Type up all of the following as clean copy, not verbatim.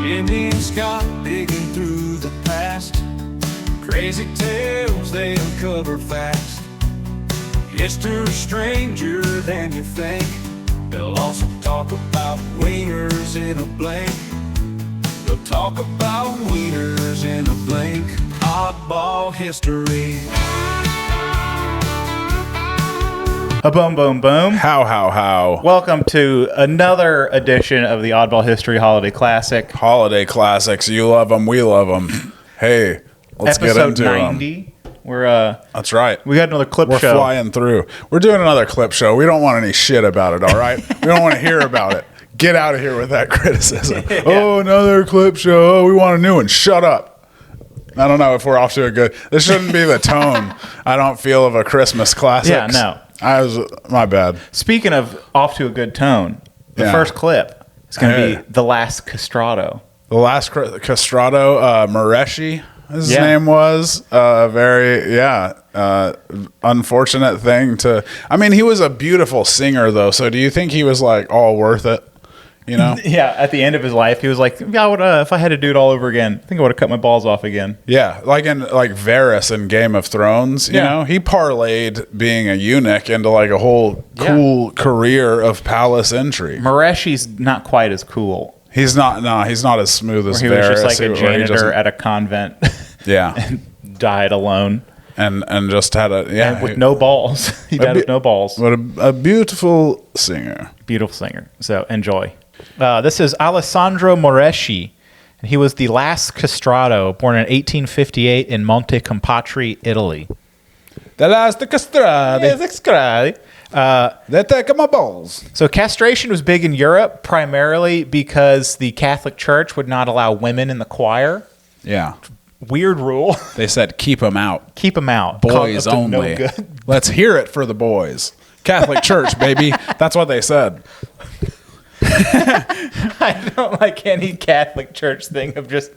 Indian Scott digging through the past. Crazy tales they uncover fast. History stranger than you think. They'll also talk about wieners in a blink. They'll talk about wieners in a blink. Oddball history. A boom, boom, boom. How. Welcome to another edition of the Oddball History Holiday Classic. Holiday classics. You love them. We love them. Hey, let's get into Episode 90. We're That's right. we got another clip We're show. flying through. We're doing another clip show. We don't want any shit about it, all right? We don't want to hear about it. Get out of here with that criticism. Yeah. Oh, another clip show. Oh, we want a new one. Shut up. I don't know if we're off to a good... This shouldn't be the tone, I don't feel, of a Christmas classic. Yeah, no. My bad. Speaking of off to a good tone, the first clip is going to be The Last Castrato. The Last Castrato, Mareshi, his name was. Unfortunate thing to... I mean, he was a beautiful singer, though, so do you think he was, like, all worth it? You know? Yeah, at the end of his life, he was like, yeah, I would, if I had to do it all over again, I think I would have cut my balls off again. Yeah, like Varys in Game of Thrones, you know? He parlayed being a eunuch into, like, a whole cool career of palace intrigue. Mareshi's not quite as cool. He's not as smooth as Varys. He was just like a janitor at a convent. Yeah. And died alone. And just had And with no balls. He died with no balls. But a beautiful singer. Beautiful singer. So enjoy. This is Alessandro Maresci. He was the last castrato, born in 1858 in Monte Compatri, Italy. The last castrati. Yes, castrati. They take my balls. So castration was big in Europe, primarily because the Catholic Church would not allow women in the choir. Yeah. Weird rule. They said keep them out. Keep them out. Boys Up to only. No good. Let's hear it for the boys. Catholic Church, baby. That's what they said. I don't like any Catholic Church thing of just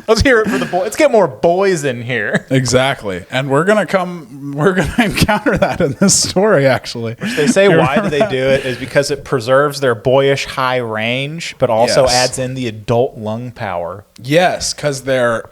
let's hear it for the boys. Let's get more boys in here. Exactly. And we're gonna encounter that in this story, actually. They say why do they do it is because it preserves their boyish high range, but also adds in the adult lung power. Yes, because their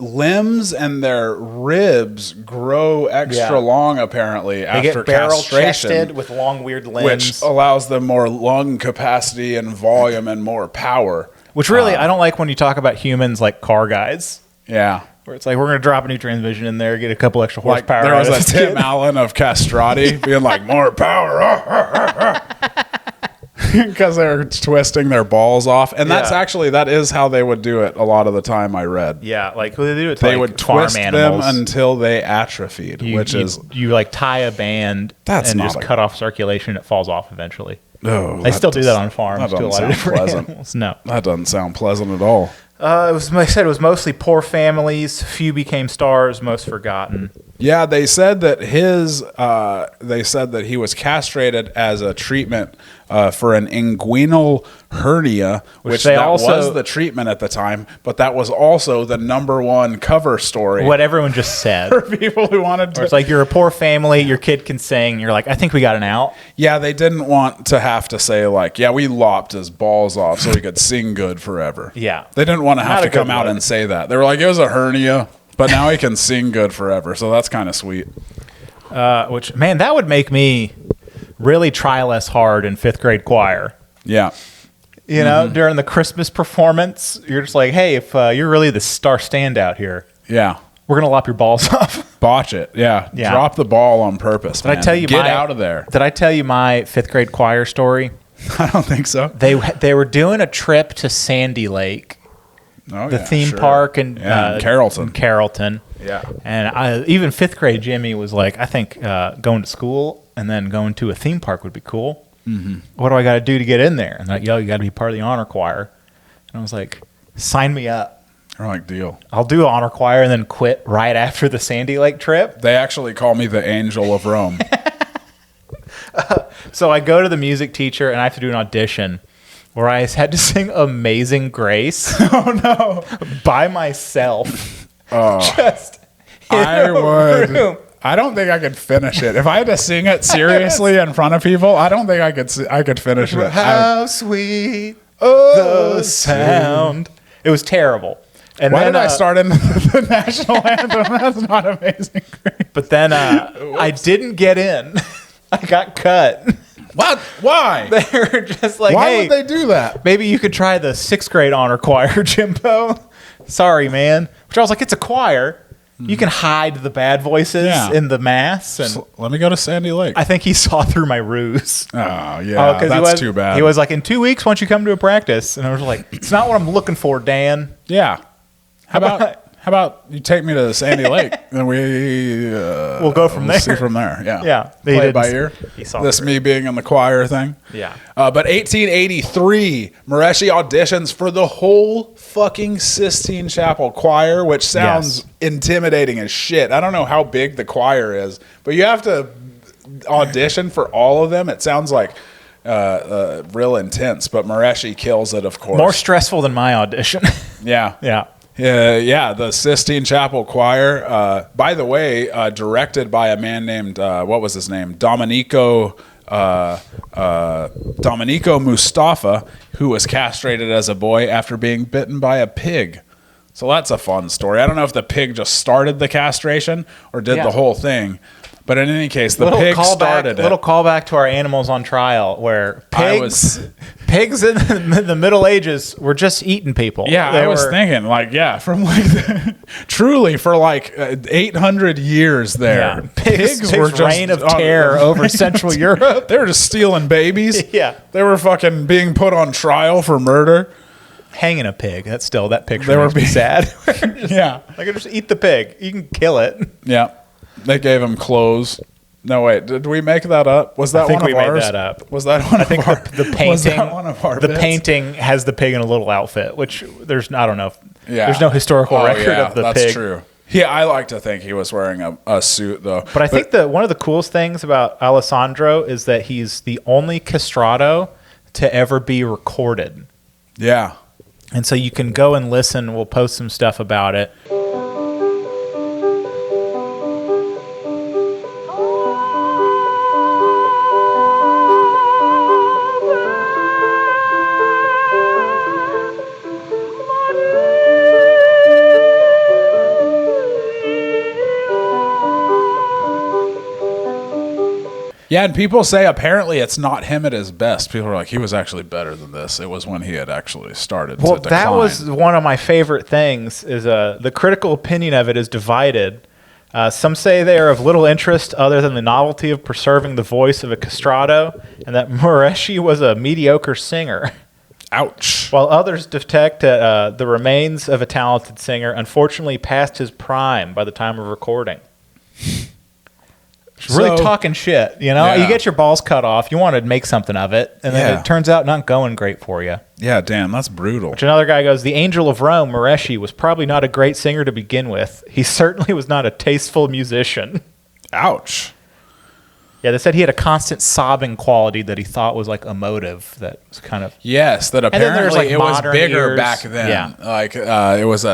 limbs and their ribs grow extra long, apparently, after castration. They get castration, barrel-chested with long, weird limbs. which allows them more lung capacity and volume and more power. Which really, I don't like when you talk about humans like car guys. Yeah. Where it's like, we're going to drop a new transmission in there, get a couple extra horsepower. There was a Tim Allen of castrati being like, more power. Because they're twisting their balls off. And that is how they would do it a lot of the time, I read. Yeah, like they do it to They like would farm twist animals. them until they atrophied, you like tie a band and just cut off circulation, it falls off eventually. Oh, They still do that on farms to a lot of different pleasant. animals. No. That doesn't sound pleasant at all. Like I said, it was mostly poor families. Few became stars, most forgotten. Yeah, they said that he was castrated as a treatment for an inguinal hernia, which was the treatment at the time, but that was also the #1 cover story. What everyone just said. For people who wanted to. It's like you're a poor family, your kid can sing, you're like, I think we got an out. Yeah, they didn't want to have to say like, yeah, we lopped his balls off so he could sing good forever. Yeah. They didn't want to have Not to a good come out look. and say that. They were like, it was a hernia, but now he can sing good forever. So that's kind of sweet. Which, man, that would make me really try less hard in 5th grade choir. Yeah. You know, during the Christmas performance, you're just like, hey, if you're really the star standout here, Yeah. we're going to lop your balls off. Botch it. Yeah. Yeah. Drop the ball on purpose. Did I tell you Get out of there. Did I tell you my 5th grade choir story? I don't think so. They were doing a trip to Sandy Lake, the theme park in Carrollton. Yeah. And even 5th grade Jimmy was like, I think going to school and then going to a theme park would be cool. Mm-hmm. What do I got to do to get in there? And like, yo, you got to be part of the honor choir. And I was like, sign me up. They're like, deal. I'll do honor choir and then quit right after the Sandy Lake trip. They actually call me the Angel of Rome. So I go to the music teacher and I have to do an audition where I had to sing Amazing Grace. Oh, no. By myself. Oh. Just in a room. I don't think I could finish it. If I had to sing it seriously in front of people, I don't think I could finish it. How sweet the sound. It was terrible. And Why then, did I start in the national anthem? That's not Amazing Grace. But then I didn't get in. I got cut. What? Why? They were just like, Why hey, would they do that? maybe you could try the 6th grade honor choir, Jimbo. Sorry, man. Which I was like, it's a choir. You can hide the bad voices in the mass. And So let me go to Sandy Lake. I think he saw through my ruse. Oh, yeah. 'Cause That's too bad. He was like, in 2 weeks, once you come to a practice. And I was like, it's not what I'm looking for, Dan. Yeah. How about you take me to Sandy Lake and we'll go from there. See from there. Yeah. Yeah. Play it by ear. He saw This through. me being in the choir thing. Yeah. But 1883, Mareshi auditions for the whole fucking Sistine Chapel choir, which sounds intimidating as shit. I don't know how big the choir is, but you have to audition for all of them. It sounds like real intense, but Mareshi kills it, of course. More stressful than my audition. Yeah. Yeah. The Sistine Chapel Choir. By the way, directed by a man named what was his name? Domenico Mustafa, who was castrated as a boy after being bitten by a pig. So that's a fun story. I don't know if the pig just started the castration or did the whole thing. But in any case, the pig started it. Little callback to our Animals on Trial, where pigs in the Middle Ages were just eating people. Yeah, I was thinking, from truly for 800 years there. Yeah. Pigs were just reign of terror over Central Europe. They were just stealing babies. Yeah. They were fucking being put on trial for murder. Hanging a pig. That picture They were makes me sad. Yeah. Just eat the pig. You can kill it. Yeah. They gave him clothes. No, wait. Did we make that up? Was that I think one of we ours? made that up. Was that one I think of our, the painting. Was that one of our the bits? painting has the pig in a little outfit, which I don't know. Yeah. There's no historical record of the that's pig. True. Yeah, I like to think he was wearing a suit though. But I think one of the coolest things about Alessandro is that he's the only castrato to ever be recorded. Yeah. And so you can go and listen. We'll post some stuff about it. Yeah, and people say apparently it's not him at his best. People are like, he was actually better than this. It was when he had actually started to decline. That was one of my favorite things. Is the critical opinion of it is divided. Some say they are of little interest other than the novelty of preserving the voice of a castrato, and that Mareshi was a mediocre singer. Ouch. While others detect the remains of a talented singer, unfortunately past his prime by the time of recording. Really talking shit, you know? Yeah. You get your balls cut off, you want to make something of it, and then it turns out not going great for you. Yeah, damn, that's brutal. Which another guy goes, the Angel of Rome, Mareshi, was probably not a great singer to begin with. He certainly was not a tasteful musician. Ouch. Yeah, they said he had a constant sobbing quality that he thought was like emotive. That was kind of Yes, that then there's, apparently like, it was modern bigger ears. back then. Yeah. It was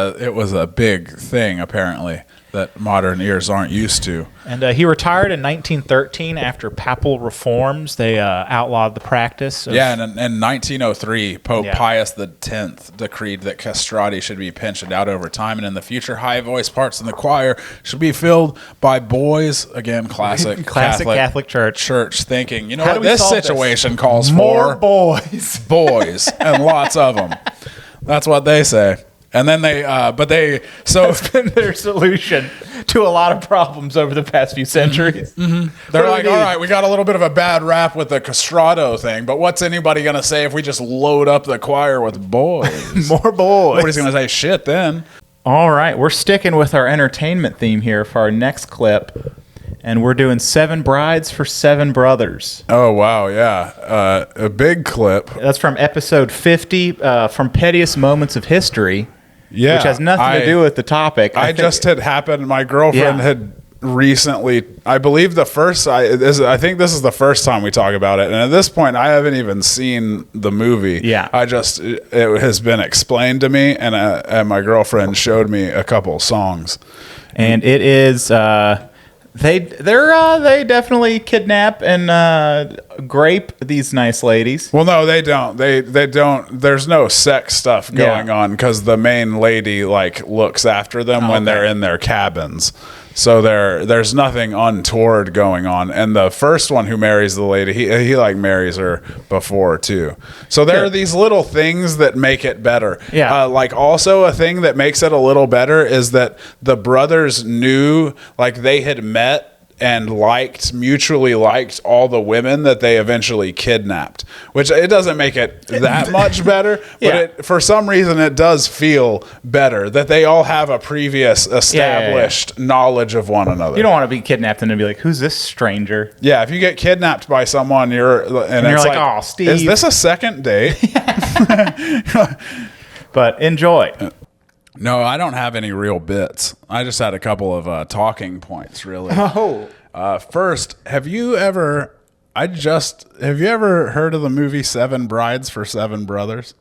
a big thing apparently that modern ears aren't used to. And he retired in 1913 after papal reforms. They outlawed the practice. And in 1903, Pope Yeah. Pius X decreed that castrati should be pensioned out over time, and in the future, high-voiced parts in the choir should be filled by boys. Again, classic Catholic Church. thinking, you know How what do we this solve this? situation calls More for? boys. Boys, and lots of them. That's what they say. And then That's been their solution to a lot of problems over the past few centuries. They're like, all right, we got a little bit of a bad rap with the castrato thing, but what's anybody going to say if we just load up the choir with boys? More boys. Nobody's going to say shit then. All right, we're sticking with our entertainment theme here for our next clip, and we're doing 7 Brides for 7 Brothers. Oh, wow, yeah. A big clip. That's from episode 50, from Pettiest Moments of History, Yeah. which has nothing to do with the topic. I just had happened. My girlfriend had recently, I believe I think this is the first time we talk about it. And at this point, I haven't even seen the movie. Yeah. It has been explained to me, and my girlfriend showed me a couple songs. And it is They definitely kidnap and grape these nice ladies. Well, no, they don't. They don't. There's no sex stuff going on because the main lady like looks after them when they're in their cabins. So there's nothing untoward going on. And the first one who marries the lady, he like marries her before too. So there are these little things that make it better. Yeah. Like also a thing that makes it a little better is that the brothers knew, like they had met and mutually liked all the women that they eventually kidnapped, which it doesn't make it that much better, but for some reason it does feel better that they all have a previous established knowledge of one another. You don't want to be kidnapped and then be like, who's this stranger? Yeah, if you get kidnapped by someone, you're like, oh, Steve. Is this a second date? But enjoy. No, I don't have any real bits. I just had a couple of talking points, really. Oh. First, have you ever heard of the movie Seven Brides for Seven Brothers?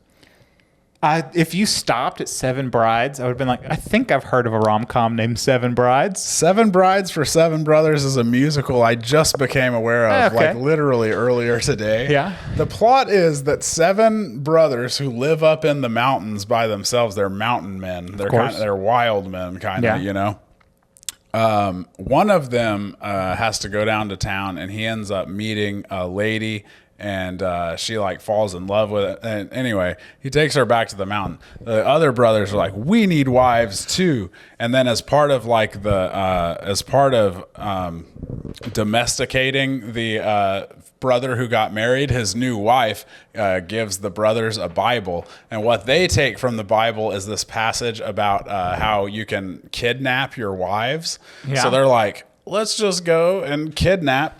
If you stopped at Seven Brides, I would have been like, I think I've heard of a rom-com named Seven Brides. Seven Brides for Seven Brothers is a musical I just became aware of, like literally earlier today. Yeah. The plot is that seven brothers who live up in the mountains by themselves, they're mountain men. They're wild men, kind of, you know. One of them has to go down to town, and he ends up meeting a lady, and she like falls in love with it. And anyway, he takes her back to the mountain. The other brothers are like, we need wives too. And then as part of like domesticating the brother who got married, his new wife gives the brothers a Bible. And what they take from the Bible is this passage about how you can kidnap your wives. Yeah. So they're like, let's just go and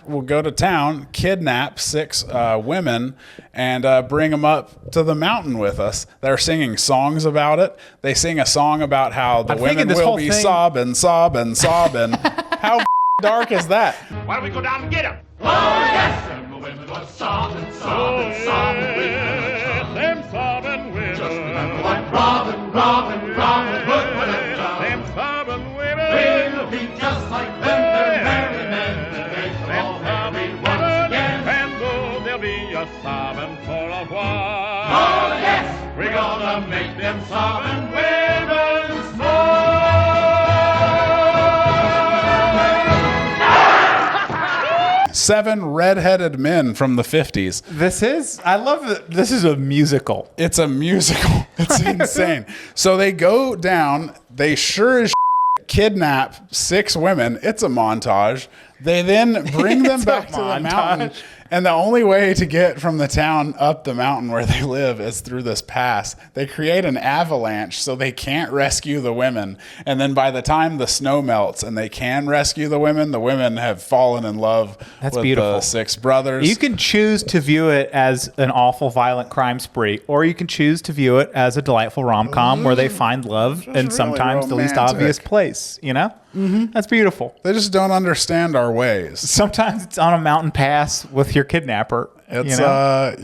we'll go to town, kidnap 6 women, and bring them up to the mountain with us. They're singing songs about it. They sing a song about how the women will be sobbing. How dark is that? Why don't we go down and get them? Oh, yes! And the women were sobbing. Them sobbing women. Just remember what Robin would have done. Them sobbing women. We'll be just like them. They're merry men. They shall all marry once again. And though there'll be a sobbing for a while. Oh, yes! We're gonna make them sobbing women smile. 7 redheaded men from the 50s. I love that this is a musical. It's a musical. It's insane. So they go down, they sure as kidnap 6 women. It's a montage. They then bring them back to the mountain. And the only way to get from the town up the mountain where they live is through this pass. They create an avalanche so they can't rescue the women. And then by the time the snow melts and they can rescue the women have fallen in love with the 6 brothers. You can choose to view it as an awful, violent crime spree, or you can choose to view it as a delightful rom-com where they find love in really sometimes the least obvious place, you know? Mm-hmm. That's beautiful. They just don't understand our ways. Sometimes it's on a mountain pass with your kidnapper. It's, you know?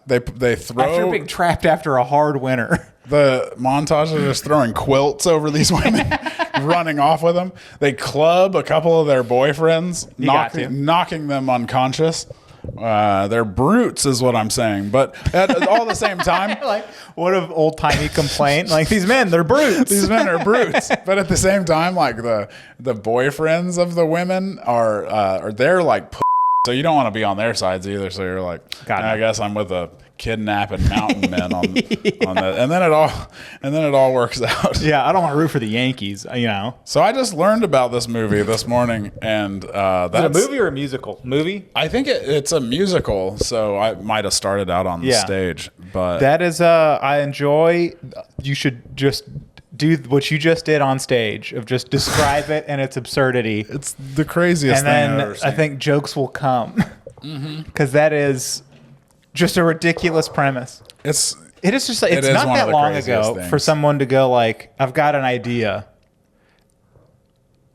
They throw... After being trapped after a hard winter. The montage is just throwing quilts over these women, running off with them. They club a couple of their boyfriends, knocking them unconscious. They're brutes is what I'm saying. But at all the same time... like, what an old-timey complaint. Like, these men, they're brutes. These men are brutes. But at the same time, like, the boyfriends of the women are they're like... So you don't want to be on their sides either. So you're like, I guess I'm with a kidnapping mountain men on that, and then it all works out. Yeah, I don't want to root for the Yankees, you know. So I just learned about this movie this morning, and that's is it a movie or a musical? Movie? I think it's a musical. So I might have started out on the stage, but that is I enjoy. You should just do what you just did on stage of just describe it and its absurdity. It's the craziest thing I've ever seen. I think jokes will come because that is just a ridiculous premise. It is just like, it's not that long ago for someone to go like, I've got an idea.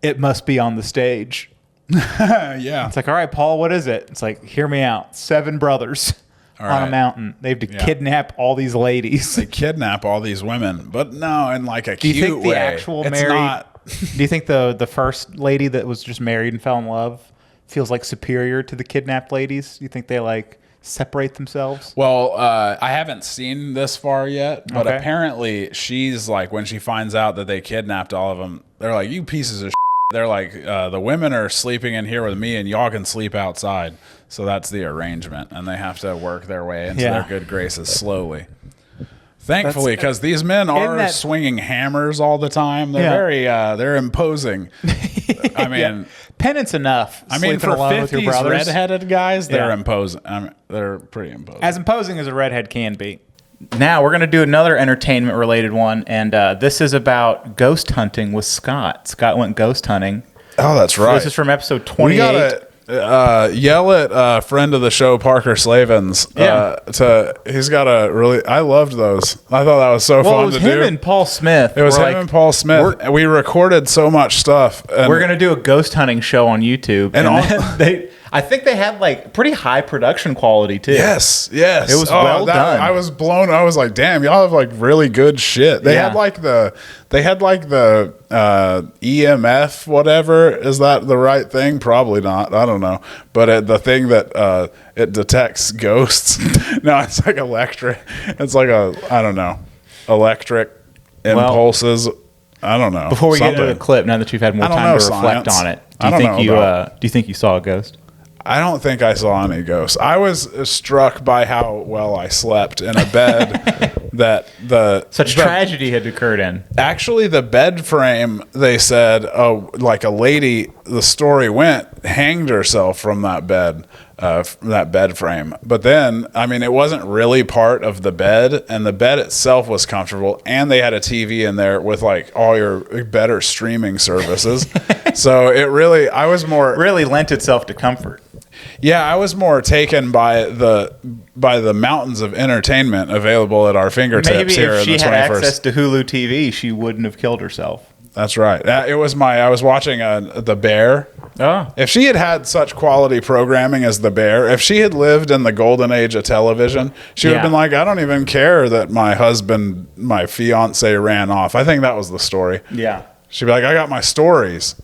It must be on the stage. Yeah. It's like, all right, Paul, what is it? It's like, hear me out. 7 brothers. On a mountain. They have to kidnap all these ladies. They kidnap all these women, but no, in like a cute way. Do you think the actual married Do you think the first lady that was just married and fell in love feels like superior to the kidnapped ladies? Do you think they like separate themselves? Well, I haven't seen this far yet, but Okay. apparently she's like, when she finds out that they kidnapped all of them, they're like, you pieces of shit. They're like, the women are sleeping in here with me and y'all can sleep outside. So that's the arrangement. And they have to work their way into their good graces slowly. Thankfully, because these men are swinging hammers all the time. They're very, they're imposing. I mean, penance enough. I mean, for 50s redheaded guys, they're imposing. I mean, they're pretty imposing. As imposing as a redhead can be. Now we're going to do another entertainment-related one, and this is about ghost hunting with Scott. Scott went ghost hunting. Oh, that's right. This is from episode 28. We gotta yell at friend of the show, Parker Slavens. He's got a really. I loved those. I thought that was so fun to do. It was him and Paul Smith. It was him and Paul Smith. We recorded so much stuff. And we're gonna do a ghost hunting show on YouTube, and I think they had like pretty high production quality too. Yes. It was well done. I was blown. I was like, damn, y'all have like really good shit. They had like the EMF, whatever. Is that the right thing? Probably not. I don't know. But the thing that it detects ghosts. No, it's like electric. It's like I don't know, electric impulses. I don't know. Before we get into the clip, now that you've had more time to reflect on it, do you think you saw a ghost? I don't think I saw any ghosts. I was struck by how well I slept in a bed that such tragedy had occurred in. Actually, the bed frame, they said, like a lady, the story went, hanged herself from that bed frame. But then, I mean, it wasn't really part of the bed, and the bed itself was comfortable, and they had a TV in there with like all your better streaming services. So it really, really lent itself to comfort. Yeah, I was more taken by the mountains of entertainment available at our fingertips. Maybe here if in she the had 21st. access to Hulu TV, she wouldn't have killed herself. That's right. I was watching The Bear. Oh. If she had such quality programming as The Bear, if she had lived in the golden age of television, she would have been like, I don't even care that my fiance ran off. I think that was the story. Yeah. She'd be like, I got my stories.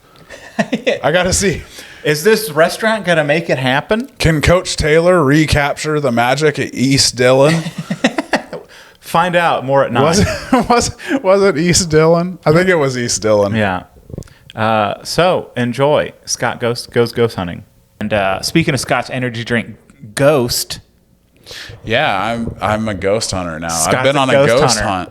I got to see. Is this restaurant going to make it happen? Can Coach Taylor recapture the magic at East Dillon? Find out more at 9. Was it East Dillon? I think it was East Dillon. Yeah. So enjoy. Scott goes ghost hunting. And speaking of Scott's energy drink, Ghost. Yeah, I'm a ghost hunter now. Scott's I've been on a ghost hunt.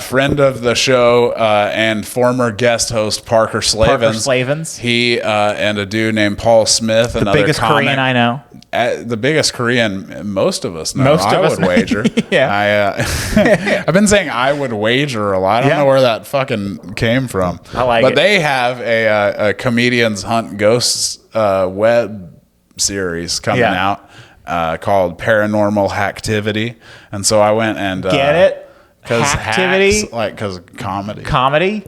Friend of the show and former guest host Parker Slavens. He and a dude named Paul Smith, the biggest Korean I know. The biggest Korean most of us know. I would wager. Yeah. I've been saying I would wager a lot. I don't know where that fucking came from. I like but it. They have a comedians hunt ghosts web series coming out called Paranormal Hacktivity, and so I went and get it. Activity, because comedy. Comedy.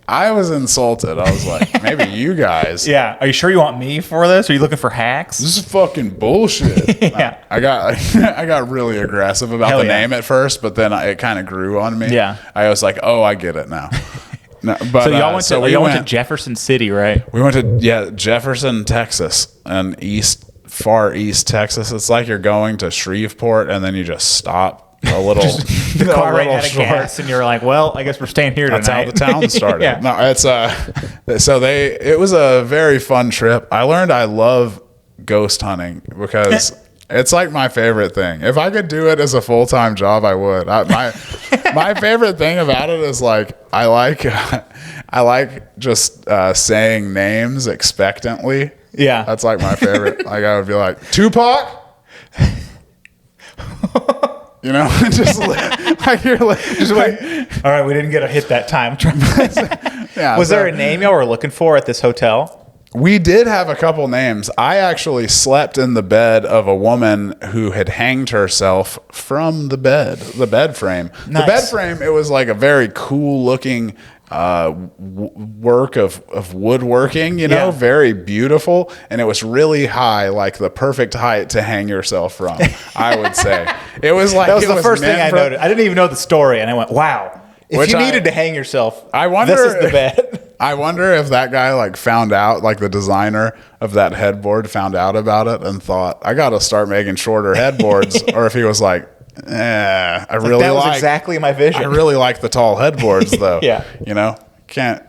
I was insulted. I was like, maybe you guys. Yeah. Are you sure you want me for this? Are you looking for hacks? This is fucking bullshit. Yeah. I got really aggressive about the name at first, but then it kind of grew on me. Yeah. I was like, oh, I get it now. No, but so y'all went to Jefferson City, right? We went to Jefferson, Texas, and far east Texas. It's like you're going to Shreveport and then you just stop. A little, the car ran out of gas, and you're like, "Well, I guess we're staying here tonight." That's how the town started. Yeah. No, it's it was a very fun trip. I learned I love ghost hunting because it's like my favorite thing. If I could do it as a full-time job, I would. My favorite thing about it is like I like just saying names expectantly. Yeah, that's like my favorite. Like I would be like Tupac. You know, just like you're like, just wait. All right, we didn't get a hit that time. Was there a name y'all were looking for at this hotel? We did have a couple names. I actually slept in the bed of a woman who had hanged herself from the bed frame. Nice. The bed frame, it was like a very cool looking work of woodworking, very beautiful, and it was really high, like the perfect height to hang yourself from. I would say it was like that was the first thing I noted. I didn't even know the story, and I went, "Wow, If you needed to hang yourself, I wonder, this is the bed. I wonder if that guy like found out, like the designer of that headboard found out about it and thought, I got to start making shorter headboards. Or if he was like, I really that was like exactly my vision. I really like the tall headboards though. Yeah. You know, can't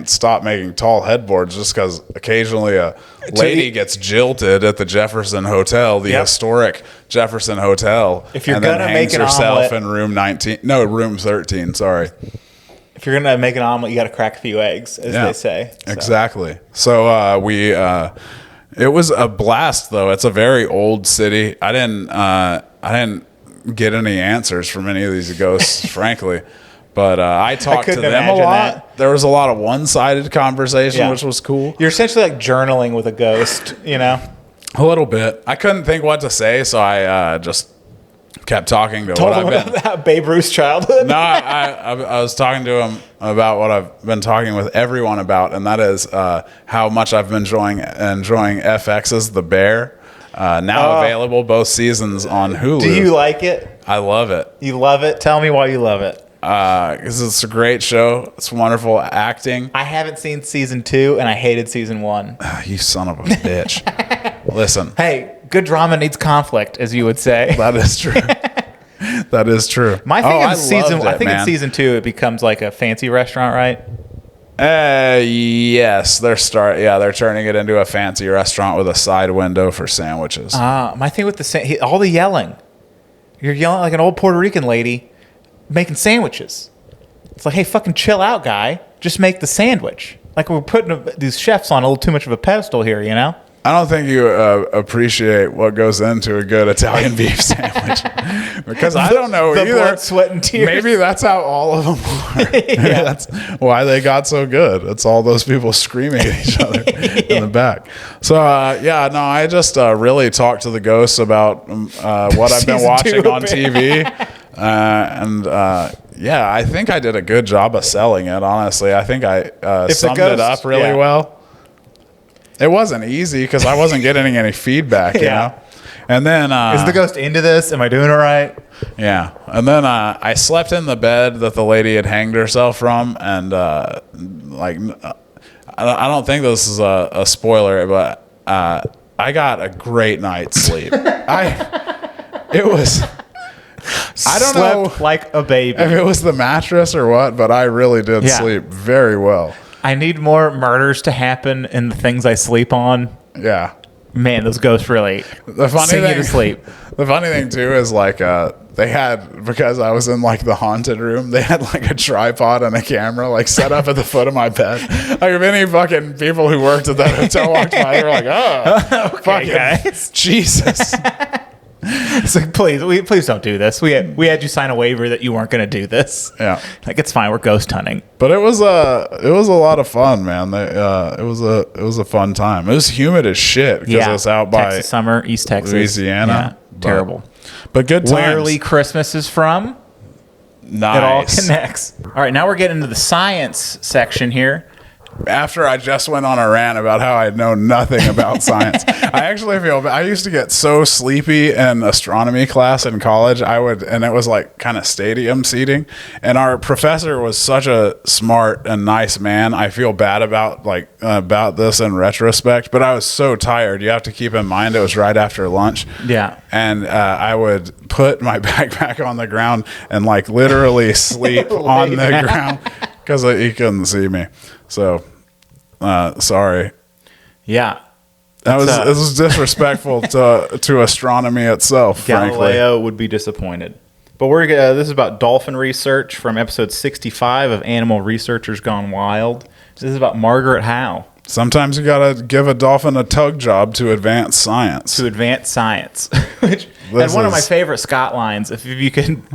stop making tall headboards just because occasionally a lady gets jilted at the Jefferson Hotel, the historic Jefferson Hotel. If you're and then gonna hangs make an herself omelet, in room 13. Sorry. If you're gonna make an omelet, you got to crack a few eggs, as they say. So. Exactly. So it was a blast though. It's a very old city. I didn't get any answers from any of these ghosts, frankly. But I talked to them a lot. That. There was a lot of one-sided conversation, which was cool. You're essentially like journaling with a ghost, you know? A little bit. I couldn't think what to say, so I just kept talking to Told what him I've been. about Babe Ruth's childhood. No, I was talking to him about what I've been talking with everyone about, and that is how much I've been enjoying FX's The Bear. Now available both seasons on Hulu. Do you like it? I love it. You love it? Tell me why you love it. Because it's a great show. It's wonderful acting. I haven't seen season 2, and I hated season 1. You son of a bitch. Listen. Hey, good drama needs conflict, as you would say. That is true. That is true. My thing in season, I think in season 2, it becomes like a fancy restaurant, right? Yes, they're turning it into a fancy restaurant with a side window for sandwiches. My thing with all the yelling. You're yelling like an old Puerto Rican lady making sandwiches. It's like, hey, fucking chill out, guy. Just make the sandwich. Like we're putting these chefs on a little too much of a pedestal here, you know? I don't think you appreciate what goes into a good Italian beef sandwich. Because I don't know the either. Blood, sweat, and tears. Maybe that's how all of them are. Maybe that's why they got so good. It's all those people screaming at each other in the back. So, I just really talked to the ghosts about what I've been watching on TV. I think I did a good job of selling it, honestly. I think I summed it up really well. It wasn't easy because I wasn't getting any feedback, you know? And then... is the ghost into this? Am I doing all right? Yeah. And then I slept in the bed that the lady had hanged herself from. And, I don't think this is a spoiler, but I got a great night's sleep. It was... I don't know like a baby. if it was the mattress or what, but I really did sleep very well. I need more murders to happen in the things I sleep on. Yeah. Man, those ghosts really sing you to sleep. The funny thing too is like they had, because I was in like the haunted room, they had like a tripod and a camera like set up at the foot of my bed. Like if any fucking people who worked at that hotel walked by, they were like, oh, okay, fucking guys. Jesus. It's like, please don't do this. We had you sign a waiver that you weren't going to do this. Yeah, like it's fine. We're ghost hunting. But it was a lot of fun, man. It was a fun time. It was humid as shit because it was out by Texas summer, East Texas, Louisiana. Terrible. But good times. Where Lee Christmas is from. Nice. It all connects. All right, now we're getting into the science section here. After I just went on a rant about how I know nothing about science, I actually feel I used to get so sleepy in astronomy class in college. And it was like kind of stadium seating. And our professor was such a smart and nice man. I feel bad about this in retrospect, but I was so tired. You have to keep in mind it was right after lunch. Yeah. And I would put my backpack on the ground and like literally sleep on the ground because he couldn't see me. So, sorry. Yeah. This was disrespectful to astronomy itself, Galileo frankly. would be disappointed. But this is about dolphin research from episode 65 of Animal Researchers Gone Wild. This is about Margaret Howe. Sometimes you gotta give a dolphin a tug job to advance science. Which is one of my favorite Scott lines. If you can,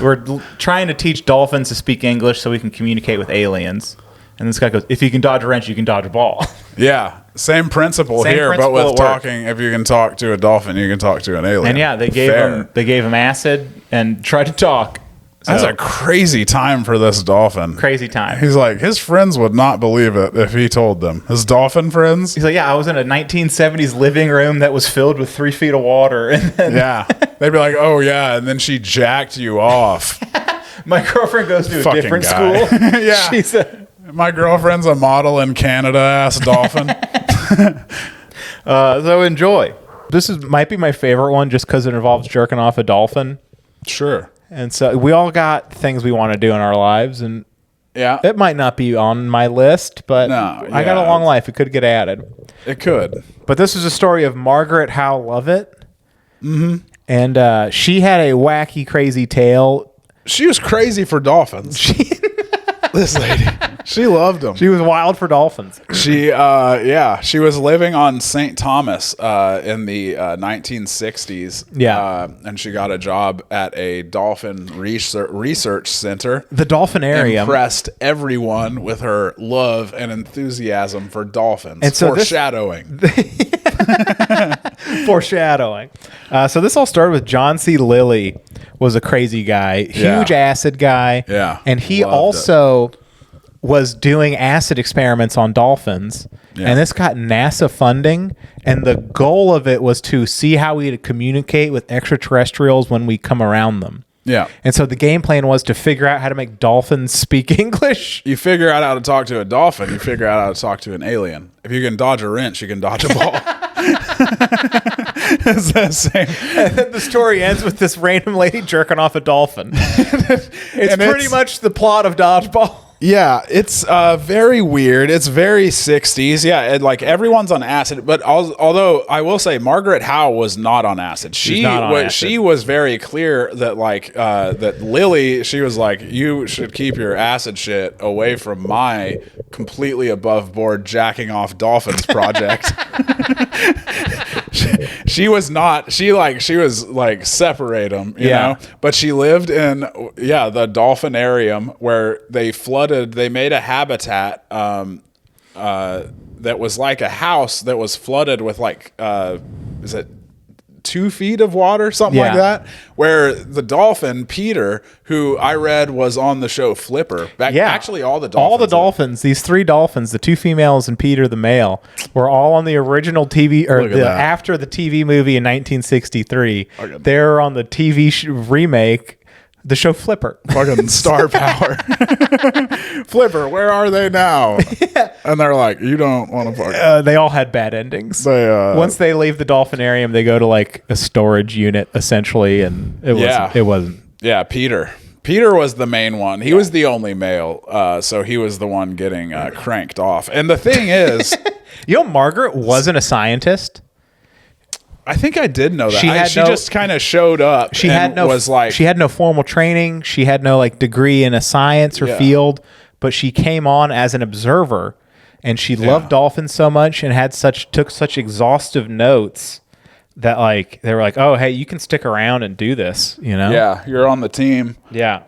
we're trying to teach dolphins to speak English so we can communicate with aliens. And this guy goes, if you can dodge a wrench, you can dodge a ball. Yeah, same principle here, but with talking. If you can talk to a dolphin, you can talk to an alien. And yeah, they gave him acid and tried to talk. So, that's a crazy time for this dolphin. Crazy time. He's like, his friends would not believe it if he told them. His dolphin friends? He's like, yeah, I was in a 1970s living room that was filled with 3 feet of water. And then yeah. They'd be like, oh, yeah, and then she jacked you off. My girlfriend goes to a Fucking different guy. school. Yeah. She's My girlfriend's a model in Canada, ass dolphin. so enjoy. This might be my favorite one just because it involves jerking off a dolphin. Sure. And so we all got things we want to do in our lives, and Yeah. it might not be on my list, but No, I got a yeah. long life. It could get added. It could. But this is a story of Margaret Howe Lovett. Mm-hmm. And she had a wacky, crazy tale. She was crazy for dolphins. This lady. She loved them. She was wild for dolphins. She was living on St. Thomas in the 1960s. Yeah. And she got a job at a dolphin research center. The Dolphinarium. Impressed everyone with her love and enthusiasm for dolphins. And so foreshadowing. Foreshadowing. So this all started with John C. Lilly was a crazy guy, huge acid guy. Yeah. And he Loved also was doing acid experiments on dolphins. Yeah. And this got NASA funding. And the goal of it was to see how we communicate with extraterrestrials when we come around them. Yeah. And so the game plan was to figure out how to make dolphins speak English. You figure out how to talk to a dolphin, you figure out how to talk to an alien. If you can dodge a wrench, you can dodge a ball. It's the same. And then the story ends with this random lady jerking off a dolphin. It's pretty much the plot of Dodgeball. Yeah, it's very weird. It's very 60s. Yeah, and like everyone's on acid, but although I will say Margaret Howe was not on acid. She was very clear that like that Lily, she was like, you should keep your acid shit away from my completely above board jacking off dolphins project. She was not. She was like separate them, you know. But she lived in the Dolphinarium where they flooded. They made a habitat that was like a house that was flooded with like is it 2 feet of water, something like that, where the dolphin Peter, who I read was on the show Flipper. Actually, all the dolphins, these 3 dolphins, the 2 females and Peter the male, were all on the original TV or after the TV movie in 1963. They're on the TV remake. The show Flipper. Fucking star power. Flipper, where are they now? Yeah. And they're like, you don't want to fuck. They all had bad endings. Once they leave the Dolphinarium, they go to like a storage unit, essentially, and it wasn't. Yeah, Peter. Peter was the main one. He was the only male, so he was the one getting cranked off. And the thing is... Margaret wasn't a scientist. I think I did know that. She just kind of showed up. She had no formal training. She had no like degree in a science or field, but she came on as an observer, and she loved dolphins so much and took such exhaustive notes that like they were like, oh hey, you can stick around and do this, you know? Yeah, you're on the team. Yeah.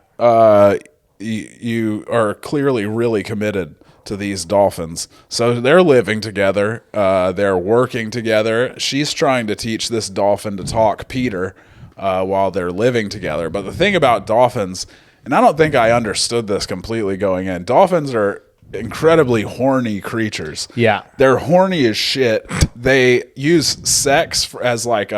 You are clearly really committed to these dolphins. So they're living together. They're working together. She's trying to teach this dolphin to talk, Peter, while they're living together. But the thing about dolphins, and I don't think I understood this completely going in, dolphins are incredibly horny creatures. Yeah. They're horny as shit. They use sex as like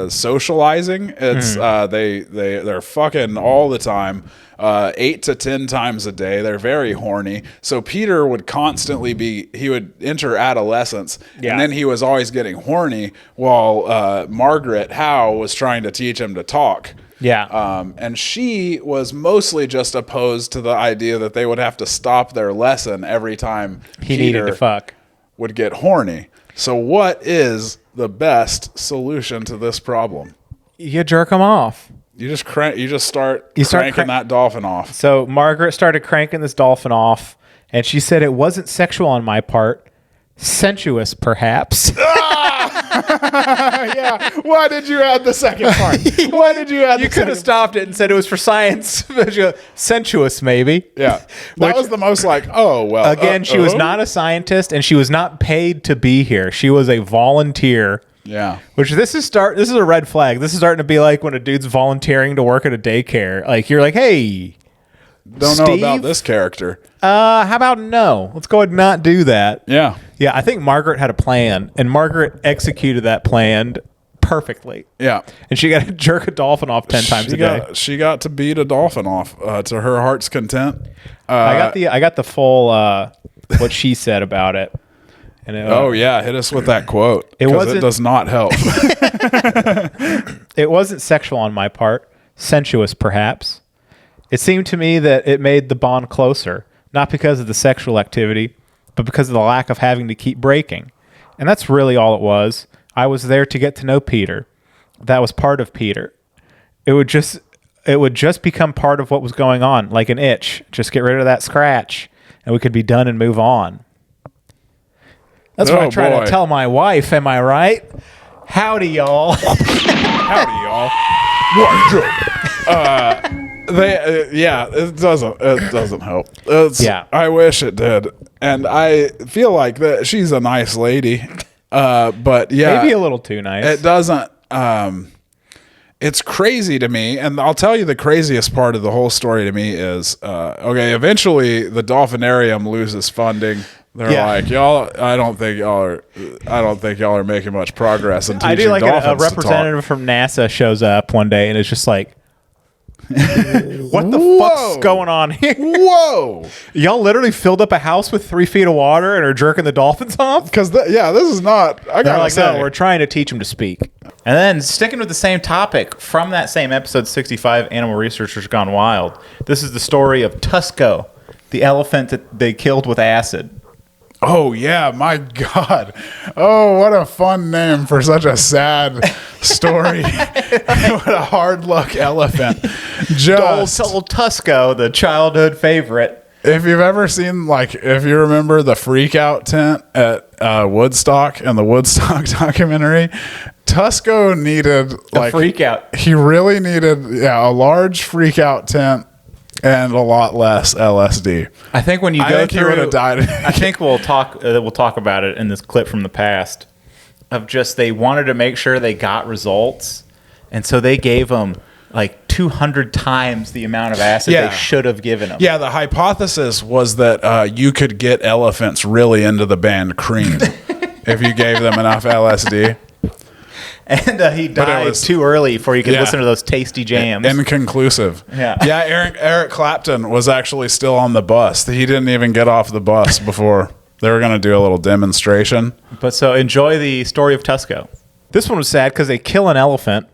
socializing. It's they're fucking all the time, 8 to 10 times a day. They're very horny. So Peter would constantly he would enter adolescence, and then he was always getting horny while Margaret Howe was trying to teach him to talk. And she was mostly just opposed to the idea that they would have to stop their lesson every time he needed to fuck would get horny. So what is the best solution to this problem? You jerk them off. You start cranking that dolphin off. So Margaret started cranking this dolphin off, and she said it wasn't sexual on my part, sensuous perhaps. Yeah. Why did you add the second part? Why did you add You could have stopped it and said it was for science. Sensuous, maybe. Yeah. That was the most like, oh, well. Again, she was not a scientist, and she was not paid to be here. She was a volunteer. Yeah. Which this is a red flag. This is starting to be like when a dude's volunteering to work at a daycare. Like, you're like, hey, don't Steve? know about this character. How about no? Let's go ahead and not do that. Yeah. Yeah, I think Margaret had a plan, and Margaret executed that plan perfectly. Yeah. And she got to jerk a dolphin off 10 times a day. She got to beat a dolphin off to her heart's content. I got the full what she said about it. And it, hit us with that quote. It does not help. It wasn't sexual on my part, sensuous perhaps. It seemed to me that it made the bond closer, not because of the sexual activity, but because of the lack of having to keep breaking. And that's really all it was. I was there to get to know Peter. That was part of Peter. It would just become part of what was going on, like an itch. Just get rid of that scratch, and we could be done and move on. That's what I try to tell my wife, am I right? Howdy, y'all. Howdy, y'all. It doesn't help. I wish it did. And I feel like that she's a nice lady. But yeah. Maybe a little too nice. It doesn't, it's crazy to me. And I'll tell you the craziest part of the whole story to me is, eventually the Dolphinarium loses funding. They're like, y'all. I don't think y'all are making much progress in teaching I do like a dolphins representative from NASA shows up one day and it's just like, what the fuck's going on here? Whoa! Y'all literally filled up a house with 3 feet of water and are jerking the dolphins off? Because this is not. I gotta say, no, we're trying to teach them to speak. And then sticking with the same topic from that same episode 65, Animal Researchers Gone Wild. This is the story of Tusko, the elephant that they killed with acid. Oh, yeah, my God. Oh, what a fun name for such a sad story. What a hard luck elephant. Just Old Tusko, the childhood favorite. If you've ever seen, if you remember the freak out tent at Woodstock and the Woodstock documentary, Tusko needed, freak out. He really needed, a large freak out tent. And a lot less LSD. I think when you go through, he would have died. I think we'll talk about it in this clip from the past. Of just they wanted to make sure they got results, and so they gave them 200 times the amount of acid they should have given them. Yeah, the hypothesis was that you could get elephants really into the band Cream if you gave them enough LSD. And he died too early before you could listen to those tasty jams. Inconclusive. Yeah. Eric Clapton was actually still on the bus. He didn't even get off the bus before they were going to do a little demonstration. But so enjoy the story of Tusko. This one was sad because they kill an elephant.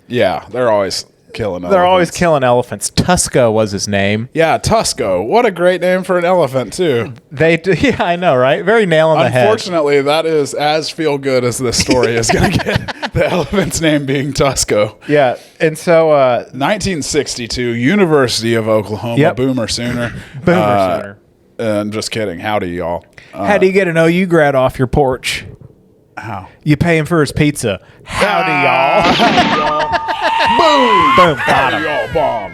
Yeah, they're always killing elephants. They're always killing elephants. Tusko was his name. Yeah, Tusko. What a great name for an elephant, too. Yeah, I know, right? Very nail on the head. Unfortunately, that is as feel good as this story is going to get. The elephant's name being Tusko. Yeah, and so 1962, University of Oklahoma, Boomer Sooner. Boomer Sooner. I'm just kidding. Howdy, y'all. How do you get an OU grad off your porch? How? You pay him for his pizza. Howdy, y'all. Howdy, y'all. Boom. Howdy, y'all. Bomb.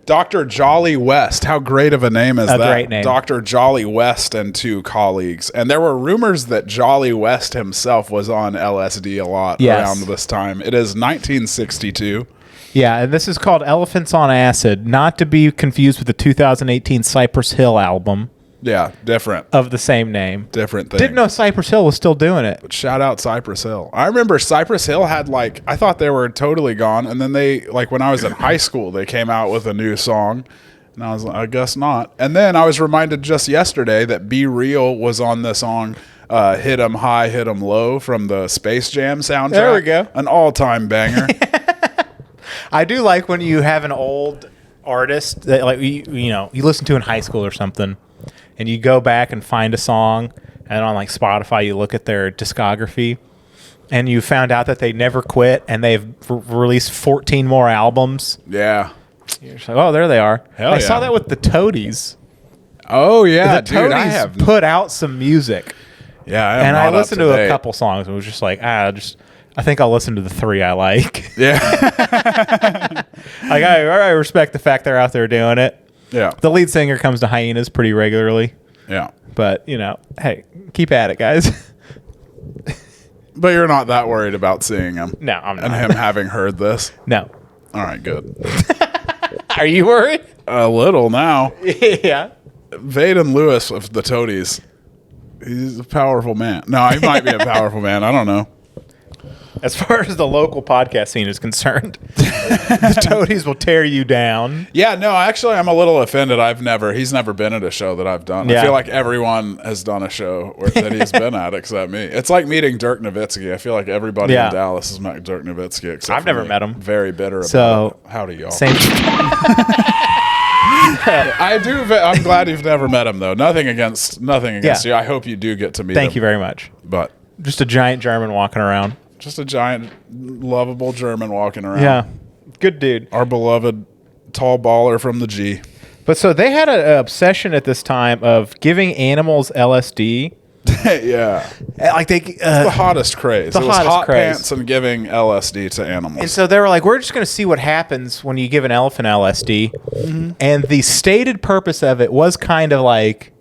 Dr. Jolly West. How great of a name is that? Great name. Dr. Jolly West and 2 colleagues. And there were rumors that Jolly West himself was on LSD a lot around this time. It is 1962. Yeah, and this is called Elephants on Acid, not to be confused with the 2018 Cypress Hill album. Yeah, different. Of the same name. Different thing. Didn't know Cypress Hill was still doing it. But shout out Cypress Hill. I remember Cypress Hill had I thought they were totally gone. And then they, when I was in high school, they came out with a new song. And I was like, I guess not. And then I was reminded just yesterday that Be Real was on the song Hit 'em High, Hit 'em Low from the Space Jam soundtrack. There we go. An all-time banger. I do like when you have an old artist that you listen to in high school or something. And you go back and find a song, and on Spotify, you look at their discography, and you found out that they never quit, and they've released 14 more albums. Yeah. You're just like, oh, there they are. I saw that with the Toadies. Oh, yeah. The Toadies put out some music. Yeah, I listened to a couple songs, and it was just like, I think I'll listen to the 3 I like. Yeah. I respect the fact they're out there doing it. Yeah. The lead singer comes to Hyenas pretty regularly. Yeah. But, hey, keep at it, guys. But you're not that worried about seeing him. No, I'm not. And him having heard this. No. All right, good. Are you worried? A little now. Yeah. Vaden Lewis of the Toadies, He's a powerful man. No, he might be a powerful man. I don't know. As far as the local podcast scene is concerned, the Toadies will tear you down. Yeah, no, actually, I'm a little offended. He's never been at a show that I've done. Yeah. I feel like everyone has done a show that he's been at except me. It's like meeting Dirk Nowitzki. I feel like everybody in Dallas has met Dirk Nowitzki except I've for never me. met him. Very bitter about So, it. Howdy, y'all. Same. I'm glad you've never met him, though. Nothing against you. I hope you do get to meet him. Thank you very much. But Just a giant German walking around. just a giant, lovable German walking around. Yeah. Good dude. Our beloved tall baller from the G. But so they had an obsession at this time of giving animals LSD. Yeah. Like they The hottest craze. The It was hottest hot craze. pants and giving LSD to animals. And so they were like, we're just going to see what happens when you give an elephant LSD. Mm-hmm. And the stated purpose of it was kind of like,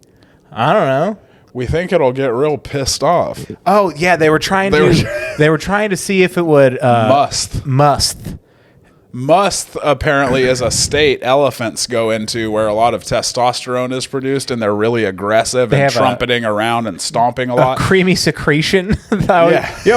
I don't know. We think it'll get real pissed off. Oh yeah, they were trying to see if it would Must apparently is a state elephants go into where a lot of testosterone is produced and they're really aggressive and have trumpeting around and stomping a lot. creamy secretion. Yeah. You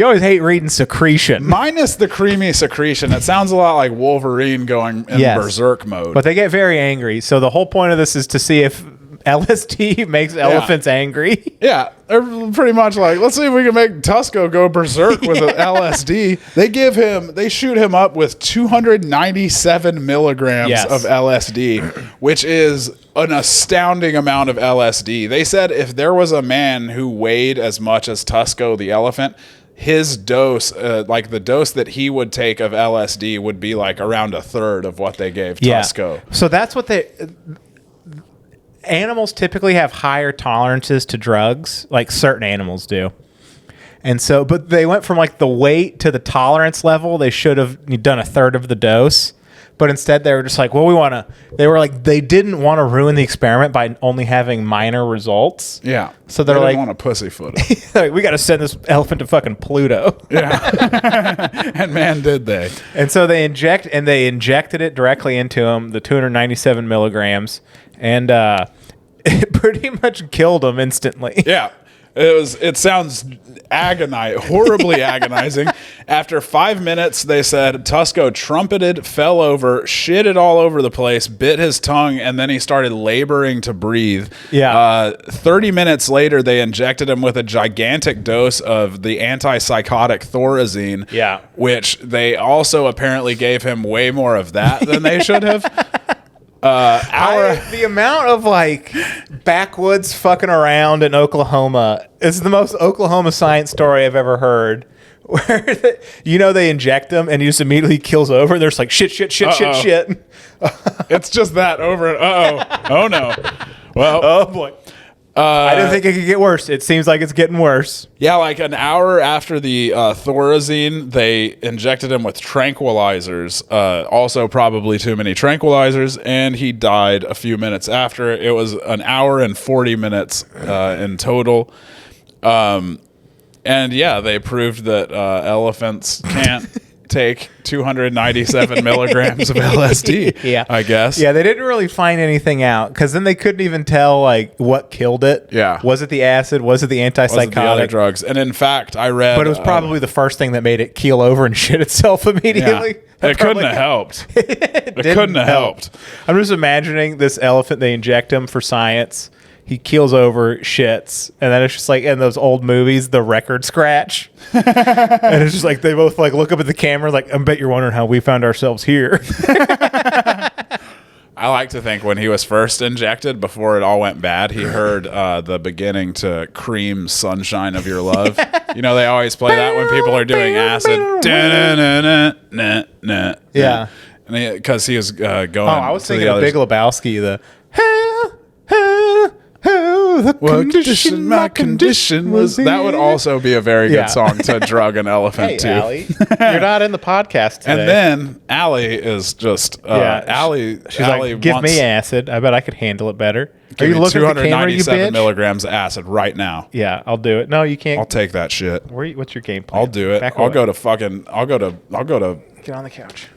always hate reading secretion. Minus the creamy secretion. It sounds a lot like Wolverine going in berserk mode. But they get very angry. So the whole point of this is to see if LSD makes elephants angry. Yeah, they're pretty much like, let's see if we can make Tusko go berserk with an LSD. They shoot him up with 297 milligrams of LSD, which is an astounding amount of LSD. They said if there was a man who weighed as much as Tusko the elephant, his dose, like the dose that he would take of LSD would be like around a third of what they gave Tusko. So that's what animals typically have higher tolerances to drugs, like certain animals do. And so, but they went from like the weight to the tolerance level. They should have done a third of the dose, but instead they were just like, well, they didn't want to ruin the experiment by only having minor results. Yeah. So they're they like, didn't want to pussyfoot it. like, we got to send this elephant to fucking Pluto. Yeah. And man, did they. And so they injected it directly into him, the 297 milligrams, and it pretty much killed him instantly. Yeah. It sounds horribly agonizing. After 5 minutes, they said Tusko trumpeted, fell over, shitted all over the place, bit his tongue, and then he started laboring to breathe. Yeah. 30 minutes later, they injected him with a gigantic dose of the antipsychotic Thorazine. Yeah. Which they also apparently gave him way more of that than they should have. The amount of like backwoods fucking around in Oklahoma is the most Oklahoma science story I've ever heard. Where they inject them and he just immediately kills over. There's like shit. It's just that over. Oh no. Well. Oh boy. I didn't think it could get worse. It seems like it's getting worse. Yeah, like an hour after the Thorazine, they injected him with tranquilizers. Also, probably too many tranquilizers, and he died a few minutes after. It was an hour and 40 minutes in total. And yeah, they proved that elephants can't take 297 milligrams of LSD. Yeah, I guess. Yeah, they didn't really find anything out because then they couldn't even tell like what killed it. Yeah, was it the acid? Was it the antipsychotic? Was it the other drugs? And in fact, I read, but it was probably the first thing that made it keel over and shit itself immediately. Yeah. It couldn't have helped. It couldn't have helped. I'm just imagining this elephant. They inject him for science. He keels over, shits, and then it's just like in those old movies, the record scratch. And it's just like they both like look up at the camera, like, I bet you're wondering how we found ourselves here. I like to think when he was first injected, before it all went bad, he heard the beginning to Cream's "Sunshine of Your Love." You know, they always play that when people are doing acid. Yeah, because he was going. Oh, I was thinking of Big Lebowski. The my condition was. That would also be a very good song to drug an elephant to. Allie, you're not in the podcast today. And then Allie is just Allie. She's like, give me acid. I bet I could handle it better. Are you looking at the camera, you 297 bitch? milligrams of acid right now. Yeah, I'll do it. No, you can't. I'll take that shit. What's your game plan? I'll do it. I'll go to get on the couch.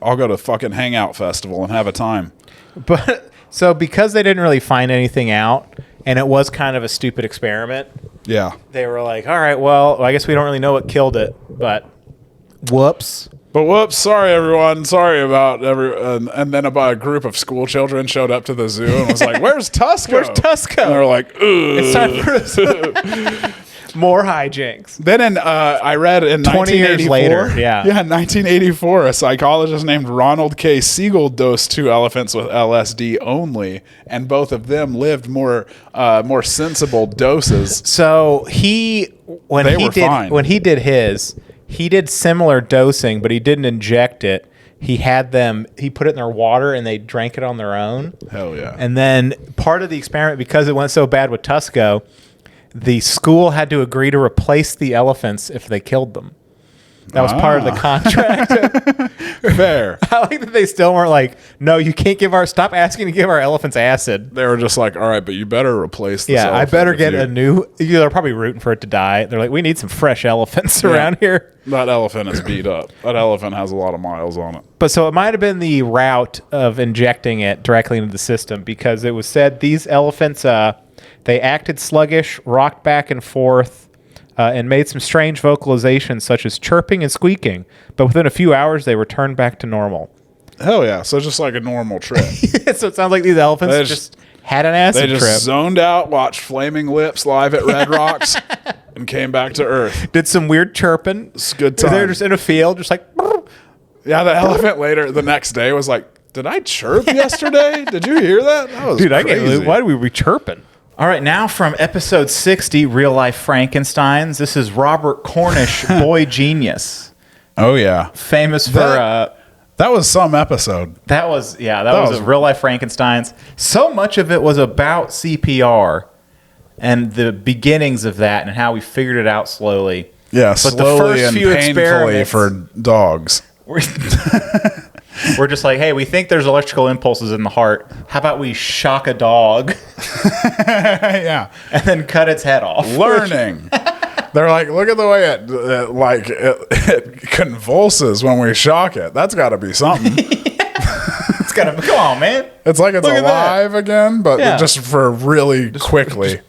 I'll go to fucking Hangout Festival and have a time. But so because they didn't really find anything out, and it was kind of a stupid experiment. Yeah. They were like, all right, well, I guess we don't really know what killed it, but whoops. But whoops, sorry everyone, sorry about and then about a group of school children showed up to the zoo and was like, "Where's Tusko? Where's Tusko?" And they're like, "Ugh." It's time for more hijinks. Then I read in 20 years 1984, later, yeah. 1984, a psychologist named Ronald K. Siegel dosed 2 elephants with LSD only, and both of them lived more sensible doses. So when he did his, he did similar dosing, but he didn't inject it. He put it in their water and they drank it on their own. Hell yeah. And then part of the experiment, because it went so bad with Tusko, the school had to agree to replace the elephants if they killed them. That was part of the contract. Fair. I like that they still weren't like, no, you can't stop asking to give our elephants acid. They were just like, all right, but you better replace this Yeah, I elephant better with get you. a new. They're probably rooting for it to die. They're like, we need some fresh elephants around here. That elephant is beat up. That elephant has a lot of miles on it. But so it might have been the route of injecting it directly into the system, because it was said these elephants, they acted sluggish, rocked back and forth, and made some strange vocalizations such as chirping and squeaking. But within a few hours, they returned back to normal. Hell yeah. So just like a normal trip. So it sounds like these elephants They just had an acid They just trip. zoned out, watched Flaming Lips live at Red Rocks, and came back to Earth. Did some weird chirping. It's a good They're time. just in a field, just like... Yeah, the elephant later, the next day, was like, did I chirp yesterday? Did you hear that? That was Dude, crazy. why do we be chirping? All right, now from episode 60, Real Life Frankensteins, this is Robert Cornish, Boy Genius. Oh, yeah. Famous for... That was some episode. that was a Real Life Frankensteins. So much of it was about CPR and the beginnings of that and how we figured it out slowly. Yeah, But slowly the first and few painfully experiments- for dogs. We're just like, hey, we think there's electrical impulses in the heart. How about we shock a dog Yeah. and then cut its head off? Learning. They're like, look at the way it convulses when we shock it. That's got to be something. It's gotta come on, man. It's like it's Look at that. alive again, but Yeah. just for really quickly.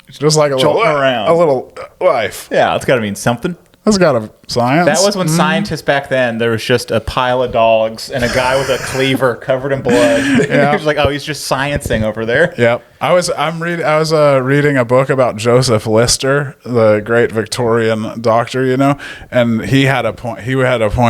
Just like a little, jolting around. a little life. Yeah, it's gotta mean something. That's got a science. That was when scientists back then, there was just a pile of dogs and a guy with a cleaver covered in blood. Yeah. He was like, oh, he's just sciencing over there. Yep. I was reading a book about Joseph Lister, the great Victorian doctor, and he had a point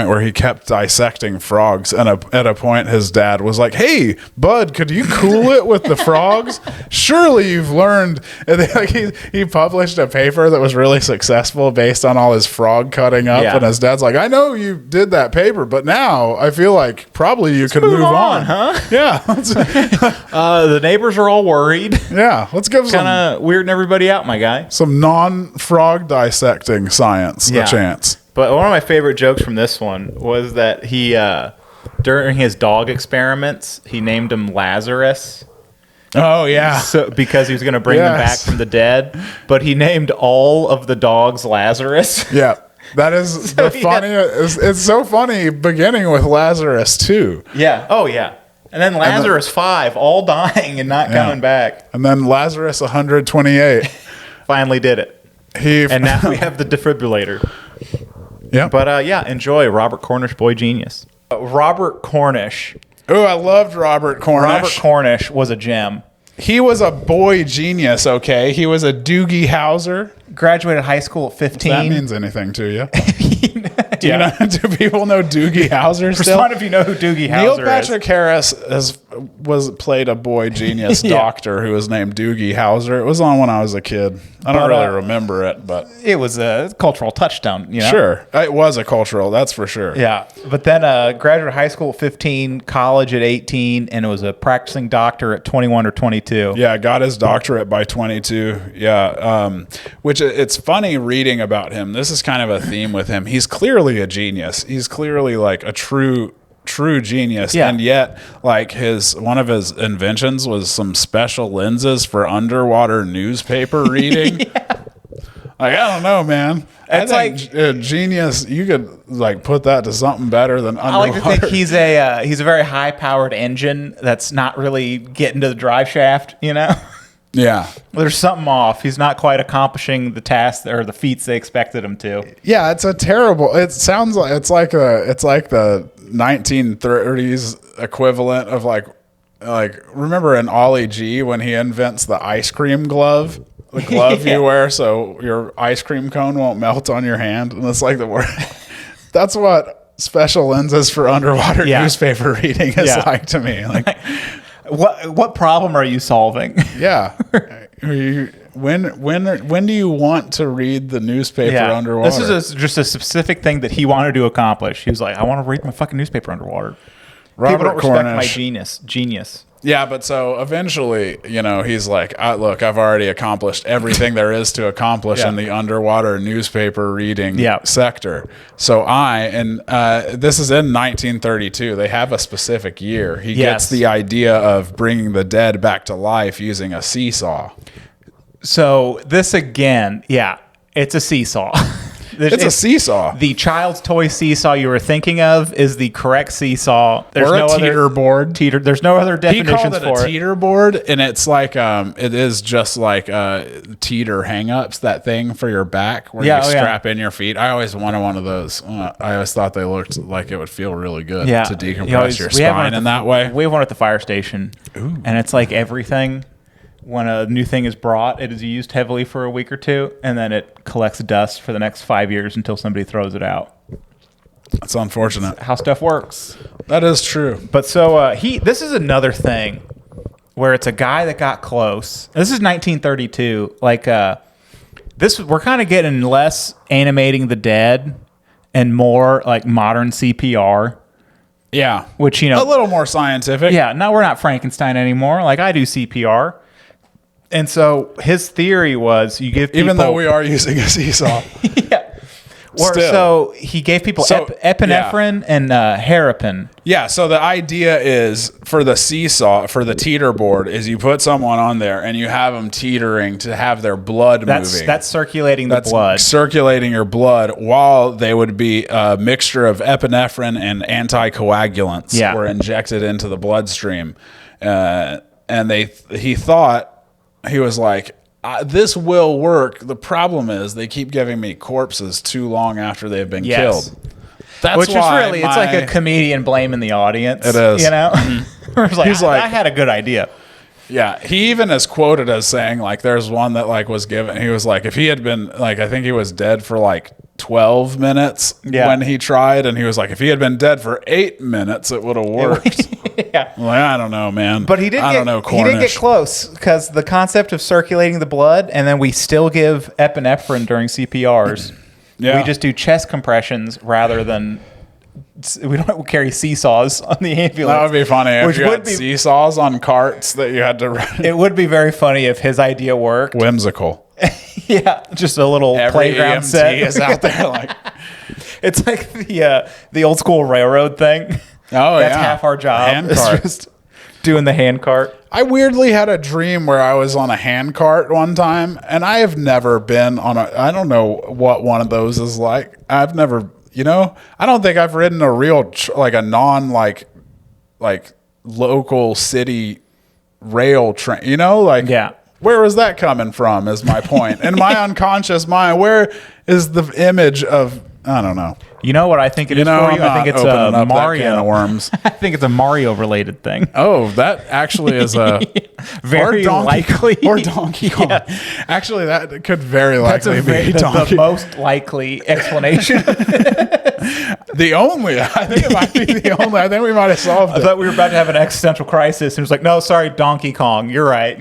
where he kept dissecting frogs, and at a point his dad was like, "Hey, bud, could you cool it with the frogs? Surely you've learned." And then, he published a paper that was really successful based on all his frog cutting up, Yeah. and his dad's like, "I know you did that paper, but now I feel like probably you could move on, huh? Yeah. The neighbors are all worried. Yeah, let's give Kind of weirding everybody out, my guy. some non-frog dissecting science Yeah. a chance. But one of my favorite jokes from this one was that he, during his dog experiments, he named him Lazarus. Oh yeah, So, because he was going to bring them back Yes. from the dead, but he named all of the dogs Lazarus. yeah. That is So the he funny. It's so funny beginning with Lazarus too, Yeah. Oh, yeah. And then Lazarus 5, all dying and not coming back. and then Lazarus 128. Finally did it. And now we have the defibrillator. yeah. But yeah, enjoy Robert Cornish, Boy Genius. Robert Cornish. Oh, I loved Robert Cornish. Robert Cornish was a gem. He was a boy genius. Okay, he was a Doogie Howser. Graduated high school at 15. If that means anything to you. Do people know Doogie Howser still? Respond if you know who Doogie Neil Howser Patrick Harris played a boy genius Yeah. doctor who was named Doogie Howser. It was on when I was a kid. I don't really remember it, but is. It was a cultural touchdown, you know? sure, it was a cultural. That's for sure. Yeah. But then graduated high school at 15, college at 18, and was a practicing doctor at 21 or 22. Yeah, got his doctorate by 22. Yeah, which it's funny reading about him. This is kind of a theme with him. He's clearly a genius. He's clearly like a true genius. Yeah. And yet, like one of his inventions was some special lenses for underwater newspaper reading. Like, I don't know, man. It's I think genius. You could like put that to something better than I underwater. like to think he's a very high powered engine that's not really getting to the drive shaft, you know? Yeah. There's something off. He's not quite accomplishing the task or the feats they expected him to. Yeah, it's a terrible. It sounds like it's like the 1930s equivalent of like remember in Ollie G when he invents the ice cream glove, the glove you wear so your ice cream cone won't melt on your hand, and it's like the word. That's what special lenses for underwater newspaper reading is like to me. Like, what problem are you solving? yeah. When do you want to read the newspaper underwater? This is just a specific thing that he wanted to accomplish. He was like, I want to read my fucking newspaper underwater. People don't respect my genius. Yeah, but so eventually, he's like, look, I've already accomplished everything there is to accomplish in the underwater newspaper reading sector. So this is in 1932. They have a specific year. He gets the idea of bringing the dead back to life using a seesaw. So this again, it's a seesaw. It's a seesaw. The child's toy seesaw you were thinking of is the correct seesaw. There's no teeter board. There's no other definitions for it. He called it a teeter board, and it's like it is just like teeter hang-ups, that thing for your back where you strap in your feet. I always wanted one of those. I always thought they looked like it would feel really good to decompress your spine in that way. We have one at the fire station, and it's like everything. When a new thing is brought, it is used heavily for a week or two, and then it collects dust for the next 5 years until somebody throws it out. That's unfortunate. That's how stuff works. That is true. But so this is another thing where it's a guy that got close. This is 1932. Like we're kind of getting less animating the dead and more like modern CPR. Yeah, which a little more scientific. Yeah, now we're not Frankenstein anymore. Like I do CPR. And so his theory was you give people... Even though we are using a seesaw. So he gave people epinephrine and hairpin. Yeah, so the idea is for the seesaw, for the teeter board, is you put someone on there and you have them teetering to have their blood moving. That's circulating the blood. Circulating your blood while they would be a mixture of epinephrine and anticoagulants were injected into the bloodstream. And he thought... He was like, this will work. The problem is they keep giving me corpses too long after they've been killed. Which is really, it's like a comedian blaming the audience. It is. He's like, I had a good idea. Yeah. He even is quoted as saying, like, there's one that, like, was given. He was like, if he had been, like, I think he was dead for, like, 12 minutes when he tried. And he was like, if he had been dead for 8 minutes, it would have worked. Like, I don't know, man. But he did get close because the concept of circulating the blood, and then we still give epinephrine during CPRs. We just do chest compressions rather than we don't carry seesaws on the ambulance. That would be funny if you had seesaws on carts that you had to run. It would be very funny if his idea worked. Whimsical. Just a little playground EMT set is out there like it's like the old school railroad thing. That's half our job. Hand cart. Just doing the hand cart. I weirdly had a dream where I was on a hand cart one time, and I have never been on I don't know what one of those is like. I've never, I don't think I've ridden a real, like a non, like local city rail train, Where was that coming from is my point. In my unconscious mind, where is the image of, I don't know. You know what I think it is for you? I think it's a Mario. Can of worms. I think it's a Mario related thing. Oh, that actually is a very likely or Donkey Kong. Actually, that could very likely be Donkey. The most likely explanation. I think it might be the only. I think we might have solved it. I thought we were about to have an existential crisis, and it was like, no, sorry, Donkey Kong. You're right.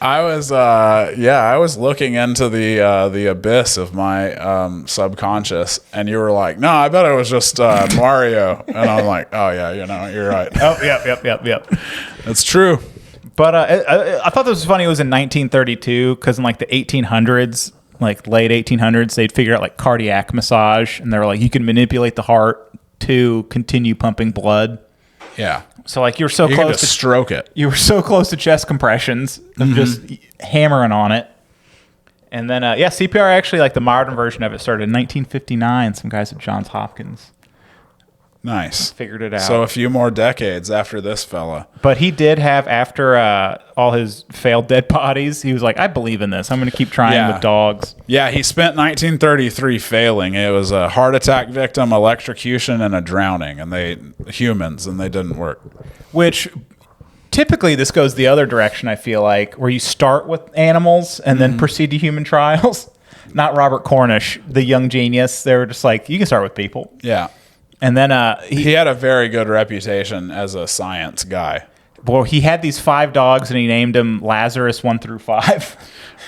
I was looking into the abyss of my subconscious, and you were like, no, I bet it was just Mario, and I'm like, oh yeah, you're right. Oh, yep. That's true. But I thought this was funny. It was in 1932 because in like the 1800s, like late 1800s, they'd figure out like cardiac massage, and they were like, you can manipulate the heart to continue pumping blood. Yeah. So like you're so close to stroke it. You were so close to chest compressions of just hammering on it. And then, CPR actually, like the modern version of it started in 1959. Some guys at Johns Hopkins. Nice. Figured it out. So a few more decades after this fella. But he did have, after all his failed dead bodies, he was like, I believe in this. I'm going to keep trying with dogs. Yeah, he spent 1933 failing. It was a heart attack victim, electrocution, and a drowning. And they didn't work. Which, typically, this goes the other direction, I feel like, where you start with animals and then proceed to human trials. Not Robert Cornish, the young genius. They were just like, you can start with people. Yeah. And then he had a very good reputation as a science guy. Well, he had these 5 dogs, and he named them Lazarus 1 through 5.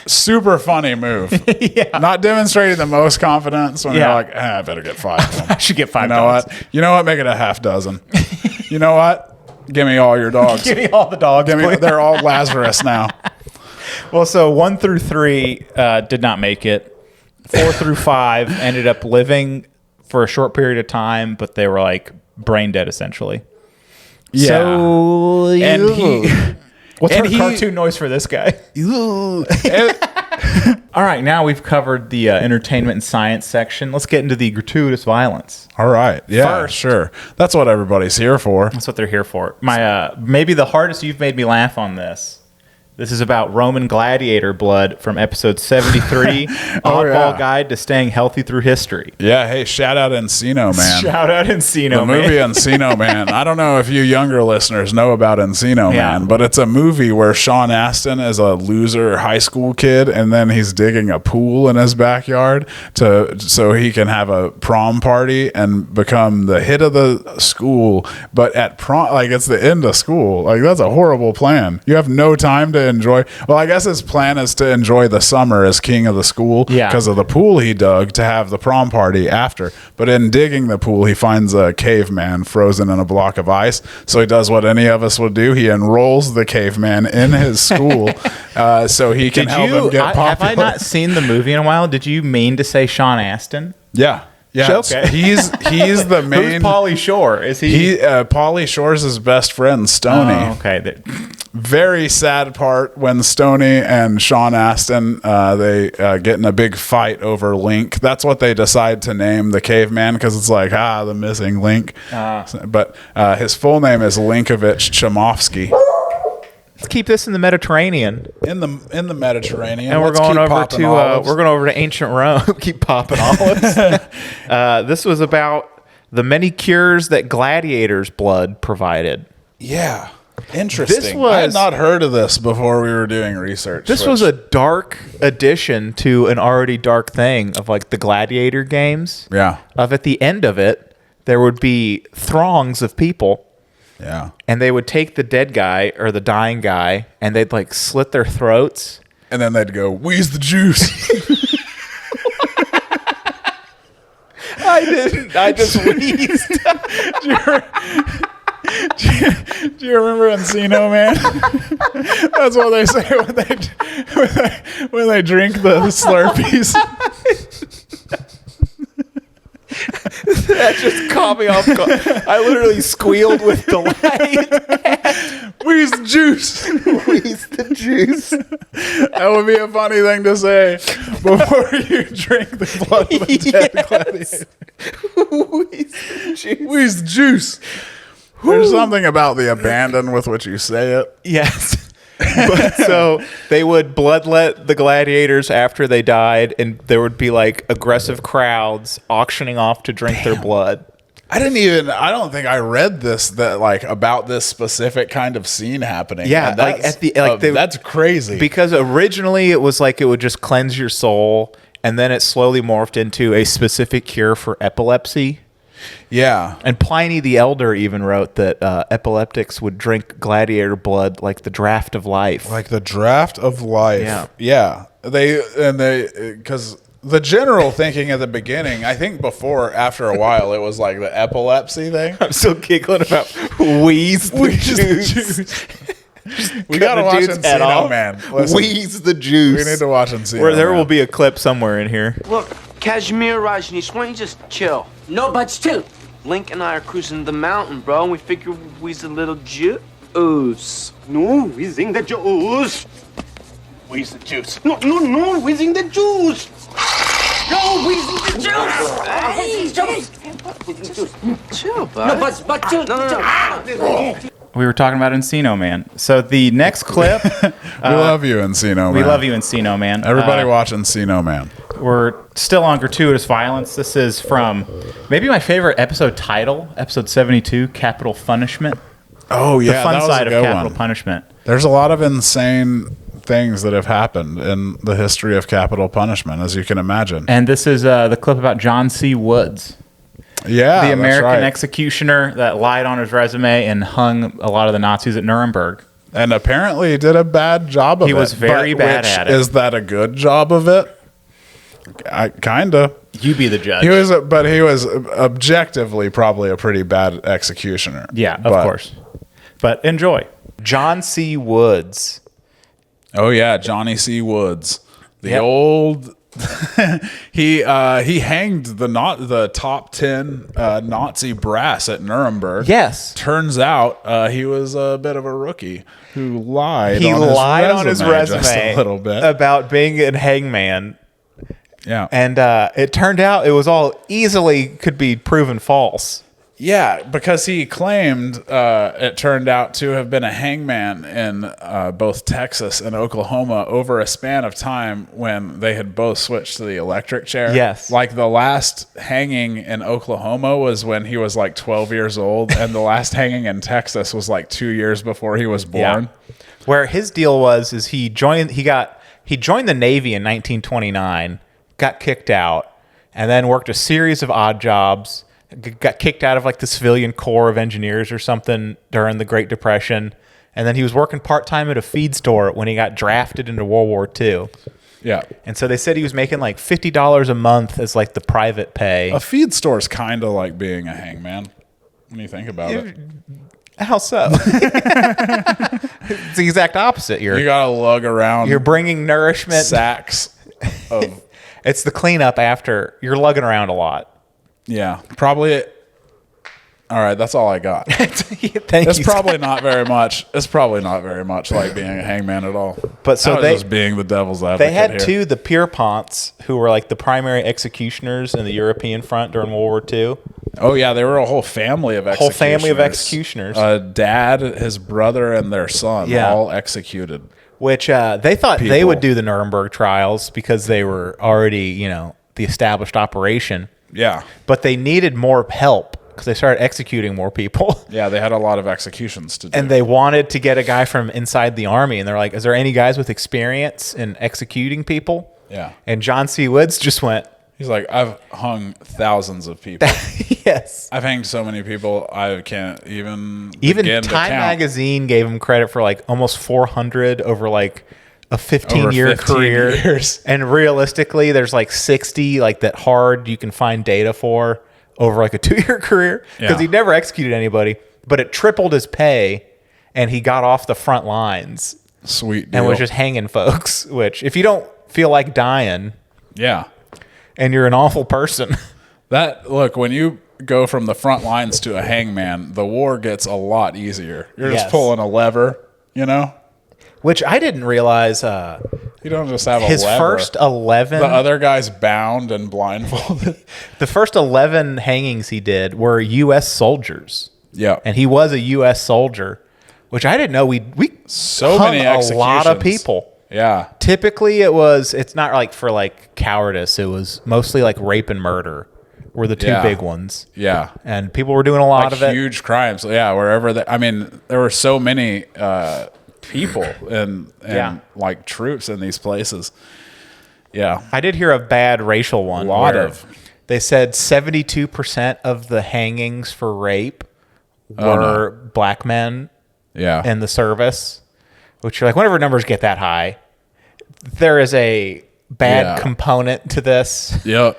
Super funny move. Yeah. Not demonstrating the most confidence when you're like, I better get 5 of them. I should get 5 You know dogs. what? You know what? Make it a half dozen. You know what? Give me all your dogs. Give me all the dogs. They're all Lazarus now. Well, so 1 through 3 did not make it. 4 through 5 ended up living for a short period of time, but they were like brain dead essentially. Yeah. So, And he... what's and our cartoon noise for this guy? All right, now we've covered the entertainment and science section. Let's get into the gratuitous violence. All right. Yeah, First. sure. That's what everybody's here for. That's what they're here for. My maybe the hardest you've made me laugh on this. This is about Roman gladiator blood from episode 73, Oddball Guide to Staying Healthy Through History. Yeah, hey, shout out Encino Man. Shout out Encino The Man. movie Encino Man. I don't know if you younger listeners know about Encino Yeah. Man, but it's a movie where Sean Astin is a loser high school kid, and then he's digging a pool in his backyard so he can have a prom party and become the hit of the school. But at prom, like it's the end of school. Like that's a horrible plan. You have no time to enjoy. Well, I guess his plan is to enjoy the summer as king of the school because of the pool he dug to have the prom party after. But in digging the pool, he finds a caveman frozen in a block of ice. So he does what any of us would do. He enrolls the caveman in his school so he can help him get popular. Have I not seen the movie in a while? Did you mean to say Sean Astin? Yeah. Yeah, Okay. he's the main. Who's Pauly Shore? Is he? Pauly Shore's his best friend, Stoney. Oh, okay. Very sad part when Stoney and Sean Astin they get in a big fight over Link. That's what they decide to name the caveman because it's like the missing Link. But his full name is Linkovich Chomovsky. Let's keep this in the Mediterranean. In the Mediterranean, And we're Let's going keep over popping to olives. we're going over to ancient Rome. Keep popping olives. This was about the many cures that gladiators' blood provided. Yeah. Interesting. This was- I had not heard of this before we were doing research. This was a dark addition to an already dark thing of like the gladiator games. Yeah. Of at the end of it, there would be throngs of people. Yeah. And they would take the dead guy or the dying guy and they'd like slit their throats. And then they'd go, "Wheeze the juice." I didn't. I just wheezed. Do you remember Encino Man? That's what they say when they drink the Slurpees. That just caught me off guard. I literally squealed with delight. Wheeze the juice. Wheeze the juice. That would be a funny thing to say before you drink the blood of a dead gladiator. Wheeze the juice. Wheeze the juice. There's something about the abandon with which you say it. Yes. But so they would bloodlet the gladiators after they died, and there would be like aggressive crowds auctioning off to drink their blood. I don't think I read this about this specific kind of scene happening. Yeah, And like that's, at the that's crazy. Because originally it was like it would just cleanse your soul, and then it slowly morphed into a specific cure for epilepsy. Yeah. And Pliny the Elder even wrote that epileptics would drink gladiator blood like the draft of life. Like the draft of life. Yeah. Yeah. Because the general thinking at the beginning, I think after a while, it was like the epilepsy thing. I'm still giggling about wheeze the juice. We got to watch dude's head Encino off. Man. Listen, Wheeze the juice. we need to watch Encino Where there Man. will be a clip somewhere in here. Look, Kashmir Rajneesh, why don't you just chill? No, but still. Link and I are cruising the mountain, bro, and we figure we's a little juice. No, whizzing the juice. Wheeze the juice. No, whizzing the juice. No, whizzing the juice. Whizzing the juice. chill, bud. No. We were talking about Encino Man. So the next clip, We love you, Encino Man. we love you, Encino Man. Everybody watch Encino Man. We're still on gratuitous violence. This is from maybe my favorite episode title, episode 72, Capital Punishment. Oh yeah, The fun that was side a of good capital one. punishment. There's a lot of insane things that have happened in the history of capital punishment, as you can imagine. And this is the clip about John C. Woods, Yeah, the American that's right. executioner that lied on his resume and hung a lot of the Nazis at Nuremberg. And apparently did a bad job of it. He was very bad at it. Is that a good job of it? Kinda. You be the judge. He was objectively probably a pretty bad executioner. Yeah, of But- course. But enjoy. John C. Woods. Oh yeah, Johnny C. Woods, the Yep. old. he hanged the top 10 Nazi brass at Nuremberg. Yes. Turns out he was a bit of a rookie who lied. He lied on his just resume a little bit. about being a hangman. Yeah, And it turned out it was all easily could be proven false. yeah, because he claimed it turned out to have been a hangman in both Texas and Oklahoma over a span of time when they had both switched to the electric chair. Yes. Like the last hanging in Oklahoma was when he was like 12 years old, and the last hanging in Texas was like 2 years before he was born. Where his deal was is he joined the Navy in 1929, got kicked out, and then worked a series of odd jobs. Got kicked out of like the Civilian Corps of Engineers or something during the Great Depression, and then he was working part-time at a feed store when he got drafted into World War II. Yeah. And so they said he was making like $50 a month as like the private pay. A feed store is kind of like being a hangman when you think about it. How so? It's the exact opposite. You You're got to lug around bringing nourishment. sacks of... It's the cleanup after. You're lugging around a lot. Yeah, probably. All right, that's all I got. Thank It's you. probably not very much. It's probably not very much like being a hangman at all. But so I was they- just being the devil's advocate. They had here. two, the Pierponts, who were like the primary executioners in the European front during World War II. Oh yeah, they were a whole family of Whole executioners. family of executioners. A dad, his brother, and their son Yeah. all executed. Which they thought they People. would do the Nuremberg trials because they were already, the established operation. Yeah, But they needed more help because they started executing more people. yeah, they had a lot of executions to do. And they wanted to get a guy from inside the army. And they're like, is there any guys with experience in executing people? Yeah. And John C. Woods just went, He's like, I've hung thousands of people. yes. I've hanged so many people, I can't even Even begin to Time count. Magazine gave him credit for like almost 400 over like a 15-year Over 15 career. years. And realistically, there's like 60 like that hard you can find data for over like a 2-year career because Yeah. he never executed anybody, but it tripled his pay and he got off the front lines Sweet deal. and was just hanging folks, which if you don't feel like dying yeah. and you're an awful person, Look, when you go from the front lines to a hangman, the war gets a lot easier. You're just Yes. pulling a lever, which I didn't realize You don't just have his a lever. first 11 The other guy's bound and blindfolded. The first 11 hangings he did were U.S. soldiers. Yeah. And he was a U.S. soldier, which I didn't know. We So hung many a lot of executions. people. Yeah. Typically, it's not like for like cowardice. It was mostly like rape and murder were the two Yeah. big ones. Yeah. And people were doing a lot Like of it. huge crimes. Yeah, wherever there were so many people and Yeah. like troops in these places. Yeah. I did hear a bad racial one. A lot where of. They said 72% of the hangings for rape were black men Yeah. in the service, which you're like, whenever numbers get that high, there is a bad Yeah. component to this. Yep.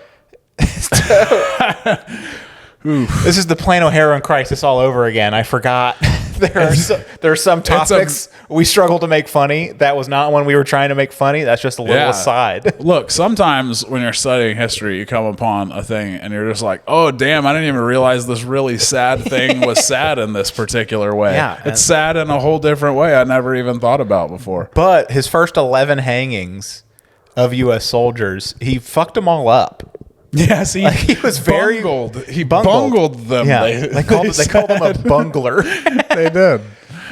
This is the Plano heroin crisis all over again. I forgot. There are some topics we struggle to make funny. That was not one we were trying to make funny. That's just a little Yeah. aside. Look, sometimes when you're studying history, you come upon a thing and you're just like, oh, damn, I didn't even realize this really sad thing was sad in this particular way. Yeah, and- It's sad in a whole different way I never even thought about before. But his first 11 hangings of U.S. soldiers, he fucked them all up. Yes, He was very bungled. He bungled them. Yeah, they called him a bungler. They did.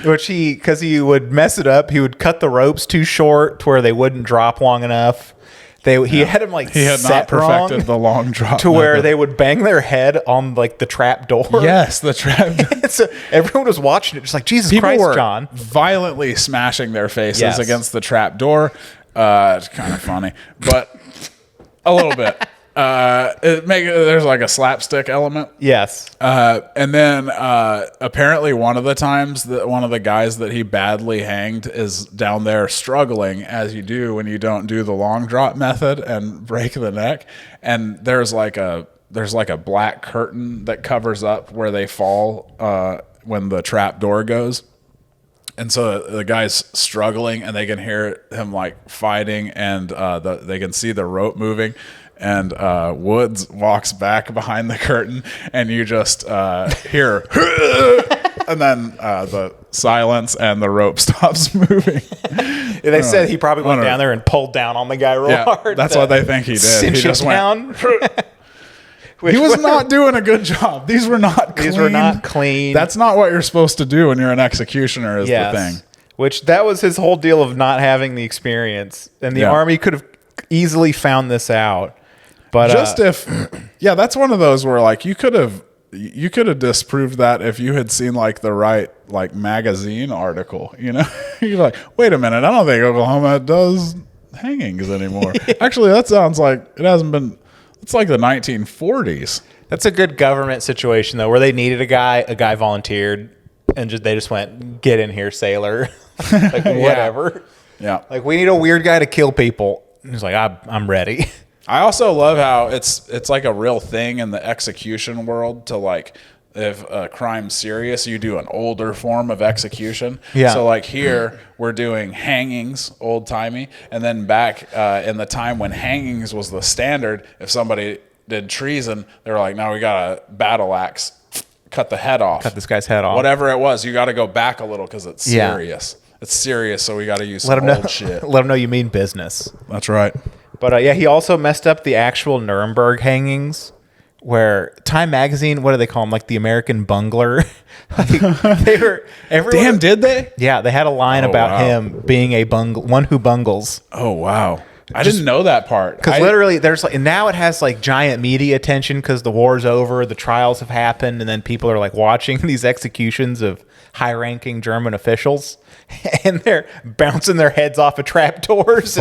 Which because he would mess it up. He would cut the ropes too short to where they wouldn't drop long enough. He had him He had not perfected the long drop to where they would bang their head on like the trap door. Yes, the trap door. So everyone was watching it, just like Jesus People Christ, were John. violently smashing their faces Yes. against the trap door. It's kind of funny, but a little bit. There's like a slapstick element. Yes. And then apparently one of the times that one of the guys that he badly hanged is down there struggling, as you do when you don't do the long drop method and break the neck. And there's like a black curtain that covers up where they fall when the trap door goes. And so the guy's struggling, and they can hear him like fighting, and they can see the rope moving. And Woods walks back behind the curtain, and you just hear, and then the silence, and the rope stops moving. They said he probably went down there and pulled down on the guy real hard. That's what they think he did. Cinch He just him down. He was not doing a good job. These were not clean. These were not clean. That's not what you're supposed to do when you're an executioner, is the thing. Which that was his whole deal of not having the experience. And the Army could have easily found this out. But that's one of those where like you could have disproved that if you had seen like the right like magazine article, you know. You're like, wait a minute, I don't think Oklahoma does hangings anymore. Actually, that sounds like it hasn't been. It's like the 1940s. That's a good government situation though, where they needed a guy volunteered, and they just went, get in here, sailor. Like whatever. Yeah. Like, we need a weird guy to kill people. And he's like, I'm ready. I also love how it's like a real thing in the execution world to like, if a crime's serious, you do an older form of execution. Yeah. So like here we're doing hangings, old timey, and then back in the time when hangings was the standard, if somebody did treason, they were like, no, we got a battle axe, cut the head off, Cut this guy's head off. whatever it was. You got to go back a little because it's serious. It's serious, so we got to use some old shit. Let him know you mean business. That's right. But he also messed up the actual Nuremberg hangings, where Time Magazine, what do they call him? Like the American bungler. Damn, did they? Yeah, they had a line about him being one who bungles. Oh wow, I didn't know that part. Because literally, there's like, and now it has like giant media attention because the war's over, the trials have happened, and then people are like watching these executions of high-ranking German officials, and they're bouncing their heads off of trapdoors.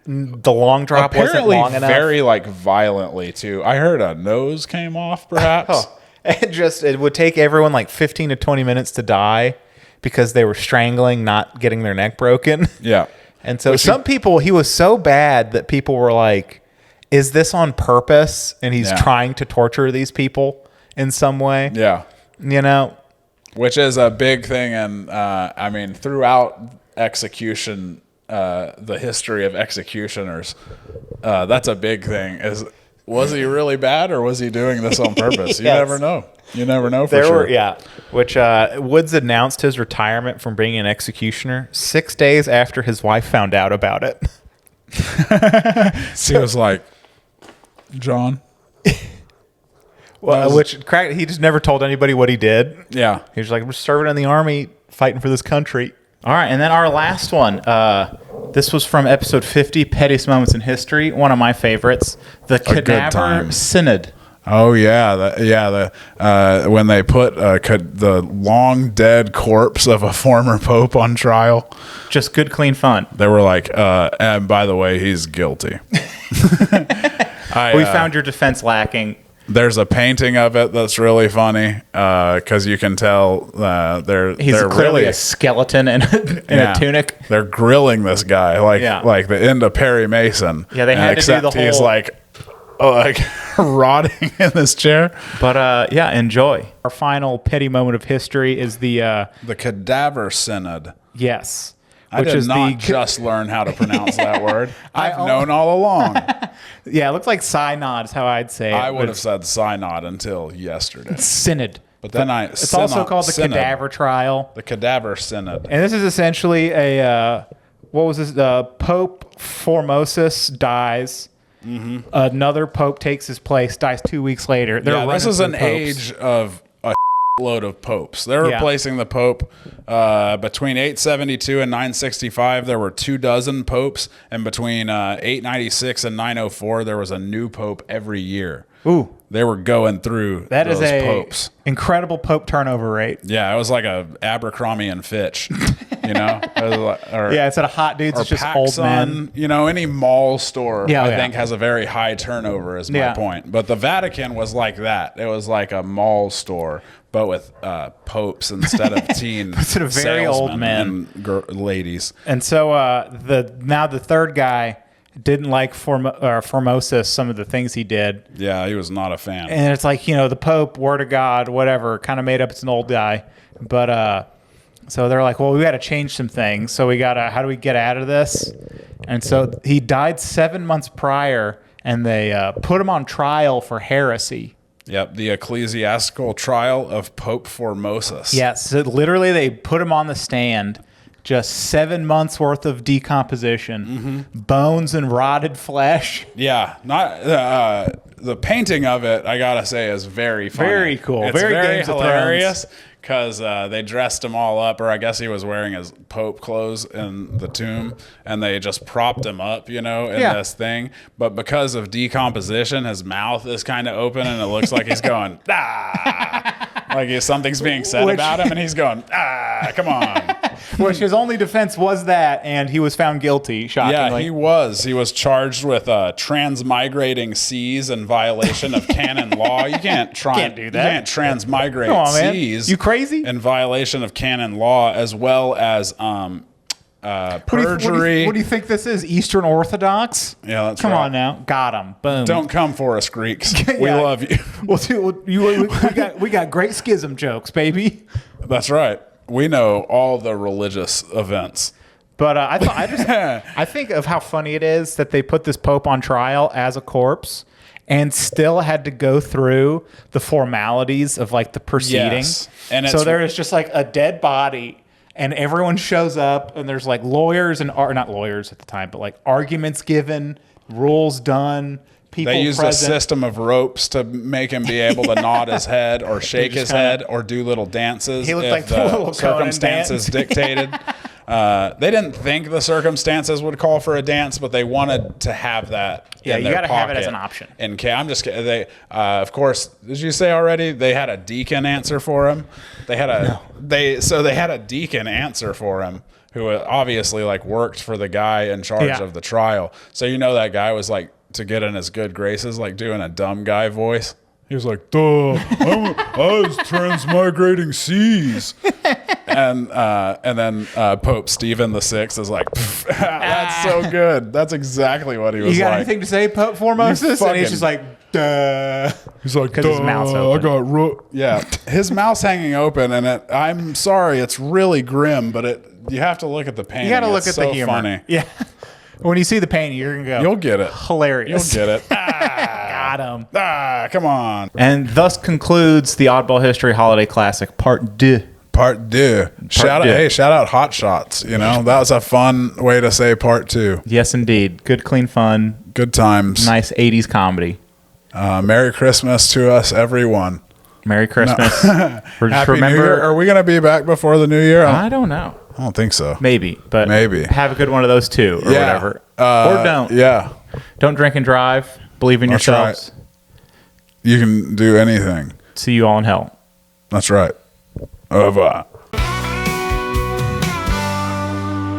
The long drop Apparently wasn't long enough. Very like violently too. I heard a nose came off, perhaps. It would take everyone like 15 to 20 minutes to die because they were strangling, not getting their neck broken. Yeah. And so people, he was so bad that people were like, is this on purpose? And he's trying to torture these people in some way. Yeah. You know? Which is a big thing. And I mean, throughout execution, the history of executioners, that's a big thing. Was he really bad, or was he doing this on purpose? You never know. You never know for sure. Which Woods announced his retirement from being an executioner 6 days after his wife found out about it. He was like, John. Well, he just never told anybody what he did. Yeah. He was like, we're serving in the Army, fighting for this country. All right, and then our last one. This was from episode 50, Pettiest Moments in History. One of my favorites, the Cadaver Synod. Oh yeah, when they put the long dead corpse of a former pope on trial. Just good, clean fun. They were like, and by the way, he's guilty. We found your defense lacking. There's a painting of it that's really funny because you can tell he's clearly really a skeleton in a tunic. They're grilling this guy like the end of Perry Mason. Yeah, they had to do the whole. He's like rotting in this chair. But enjoy. Our final petty moment of history is the Cadaver Synod. Yes. I did not just learn how to pronounce that word. I've known all along. Yeah, it looks like Synod is how I'd say it. I would have said Synod until yesterday. Synod. But then it's also called the Cadaver Trial. The Cadaver Synod. And this is essentially what was this? Pope Formosus dies, Another pope takes his place, dies 2 weeks later. They're this running is an through popes. age of a load of popes. They're replacing the pope between 872 and 965. There were 24 popes, and between 896 and 904, there was a new pope every year. Ooh, they were going through that those is a popes. Incredible pope turnover rate. Yeah, it was like a Abercrombie and Fitch, you know. Instead of hot dudes, it's just old men. You know, any mall store I think has a very high turnover. Is my point. But the Vatican was like that. It was like a mall store, but with popes instead of teen instead of very old men and ladies. And so the third guy didn't like Formosus, some of the things he did. Yeah, he was not a fan. And it's like, the Pope, word of God, whatever, kind of made up it's an old guy. But so they're like, well, we got to change some things. So we got to, how do we get out of this? And so he died 7 months prior, and they put him on trial for heresy. Yep, the ecclesiastical trial of Pope Formosus. Yes, so literally they put him on the stand. Just 7 months worth of decomposition, bones and rotted flesh. Yeah, not the painting of it. I gotta say is very funny. Very cool. It's very hilarious because they dressed him all up, or I guess he was wearing his Pope clothes in the tomb, and they just propped him up, in this thing. But because of decomposition, his mouth is kind of open, and it looks like he's going like something's being said about him, and he's going come on. Which his only defense was that, and he was found guilty, shockingly. Yeah, he was. He was charged with transmigrating seas in violation of canon law. You can't do that. You can't transmigrate seas. You crazy? In violation of canon law, as well as perjury. What do you think this is? Eastern Orthodox? Yeah, that's Come right. on now. Got him. Boom. Don't come for us, Greeks. We love you. We got great schism jokes, baby. That's right. We know all the religious events. But I think of how funny it is that they put this Pope on trial as a corpse and still had to go through the formalities of like the proceedings. Yes. And so there is just like a dead body, and everyone shows up, and there's like lawyers and not lawyers at the time, but like arguments given, rules done. They used a system of ropes to make him be able to nod his head or shake his head or do little dances. He looked like the little circumstances dictated. They didn't think the circumstances would call for a dance, but they wanted to have that. Yeah, in you got to have it as an option. I'm just kidding. They, of course, did you say already? They had a deacon answer for him. They had a deacon answer for him, who obviously like worked for the guy in charge of the trial. So that guy was like, to get in his good graces, like doing a dumb guy voice. He was like, duh, I was transmigrating seas. And then Pope Stephen VI is like, that's so good. That's exactly what he was like. You got anything to say, Pope Formosus? And he's just like, duh. He's like, because his mouth's open. His mouth's hanging open, and I'm sorry, it's really grim, but you have to look at the painting. You got to look at the humor. Funny. Yeah. When you see the painting, you're going to go, you'll get it. Hilarious. You'll get it. Got him. Come on. And thus concludes the Oddball History Holiday Classic Part 2. Part 2. Shout out Hot Shots. That was a fun way to say Part 2. Yes, indeed. Good, clean fun. Good times. Nice 80s comedy. Merry Christmas to us, everyone. Merry Christmas. Happy New Year. Are we going to be back before the New Year? I don't know. I don't think so. Maybe. Have a good one of those too, or whatever. Or don't. Yeah. Don't drink and drive. Believe in yourselves. Right. You can do anything. See you all in hell. That's right. Au revoir.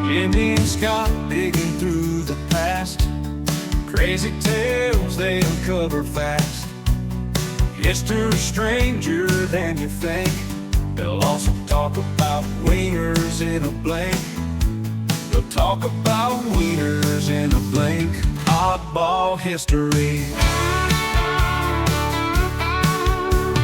Jimmy and Scott digging through the past. Crazy tales they uncover fast. History's stranger than you think. They'll also talk about wieners in a blink. They'll talk about wieners in a blink. Oddball history.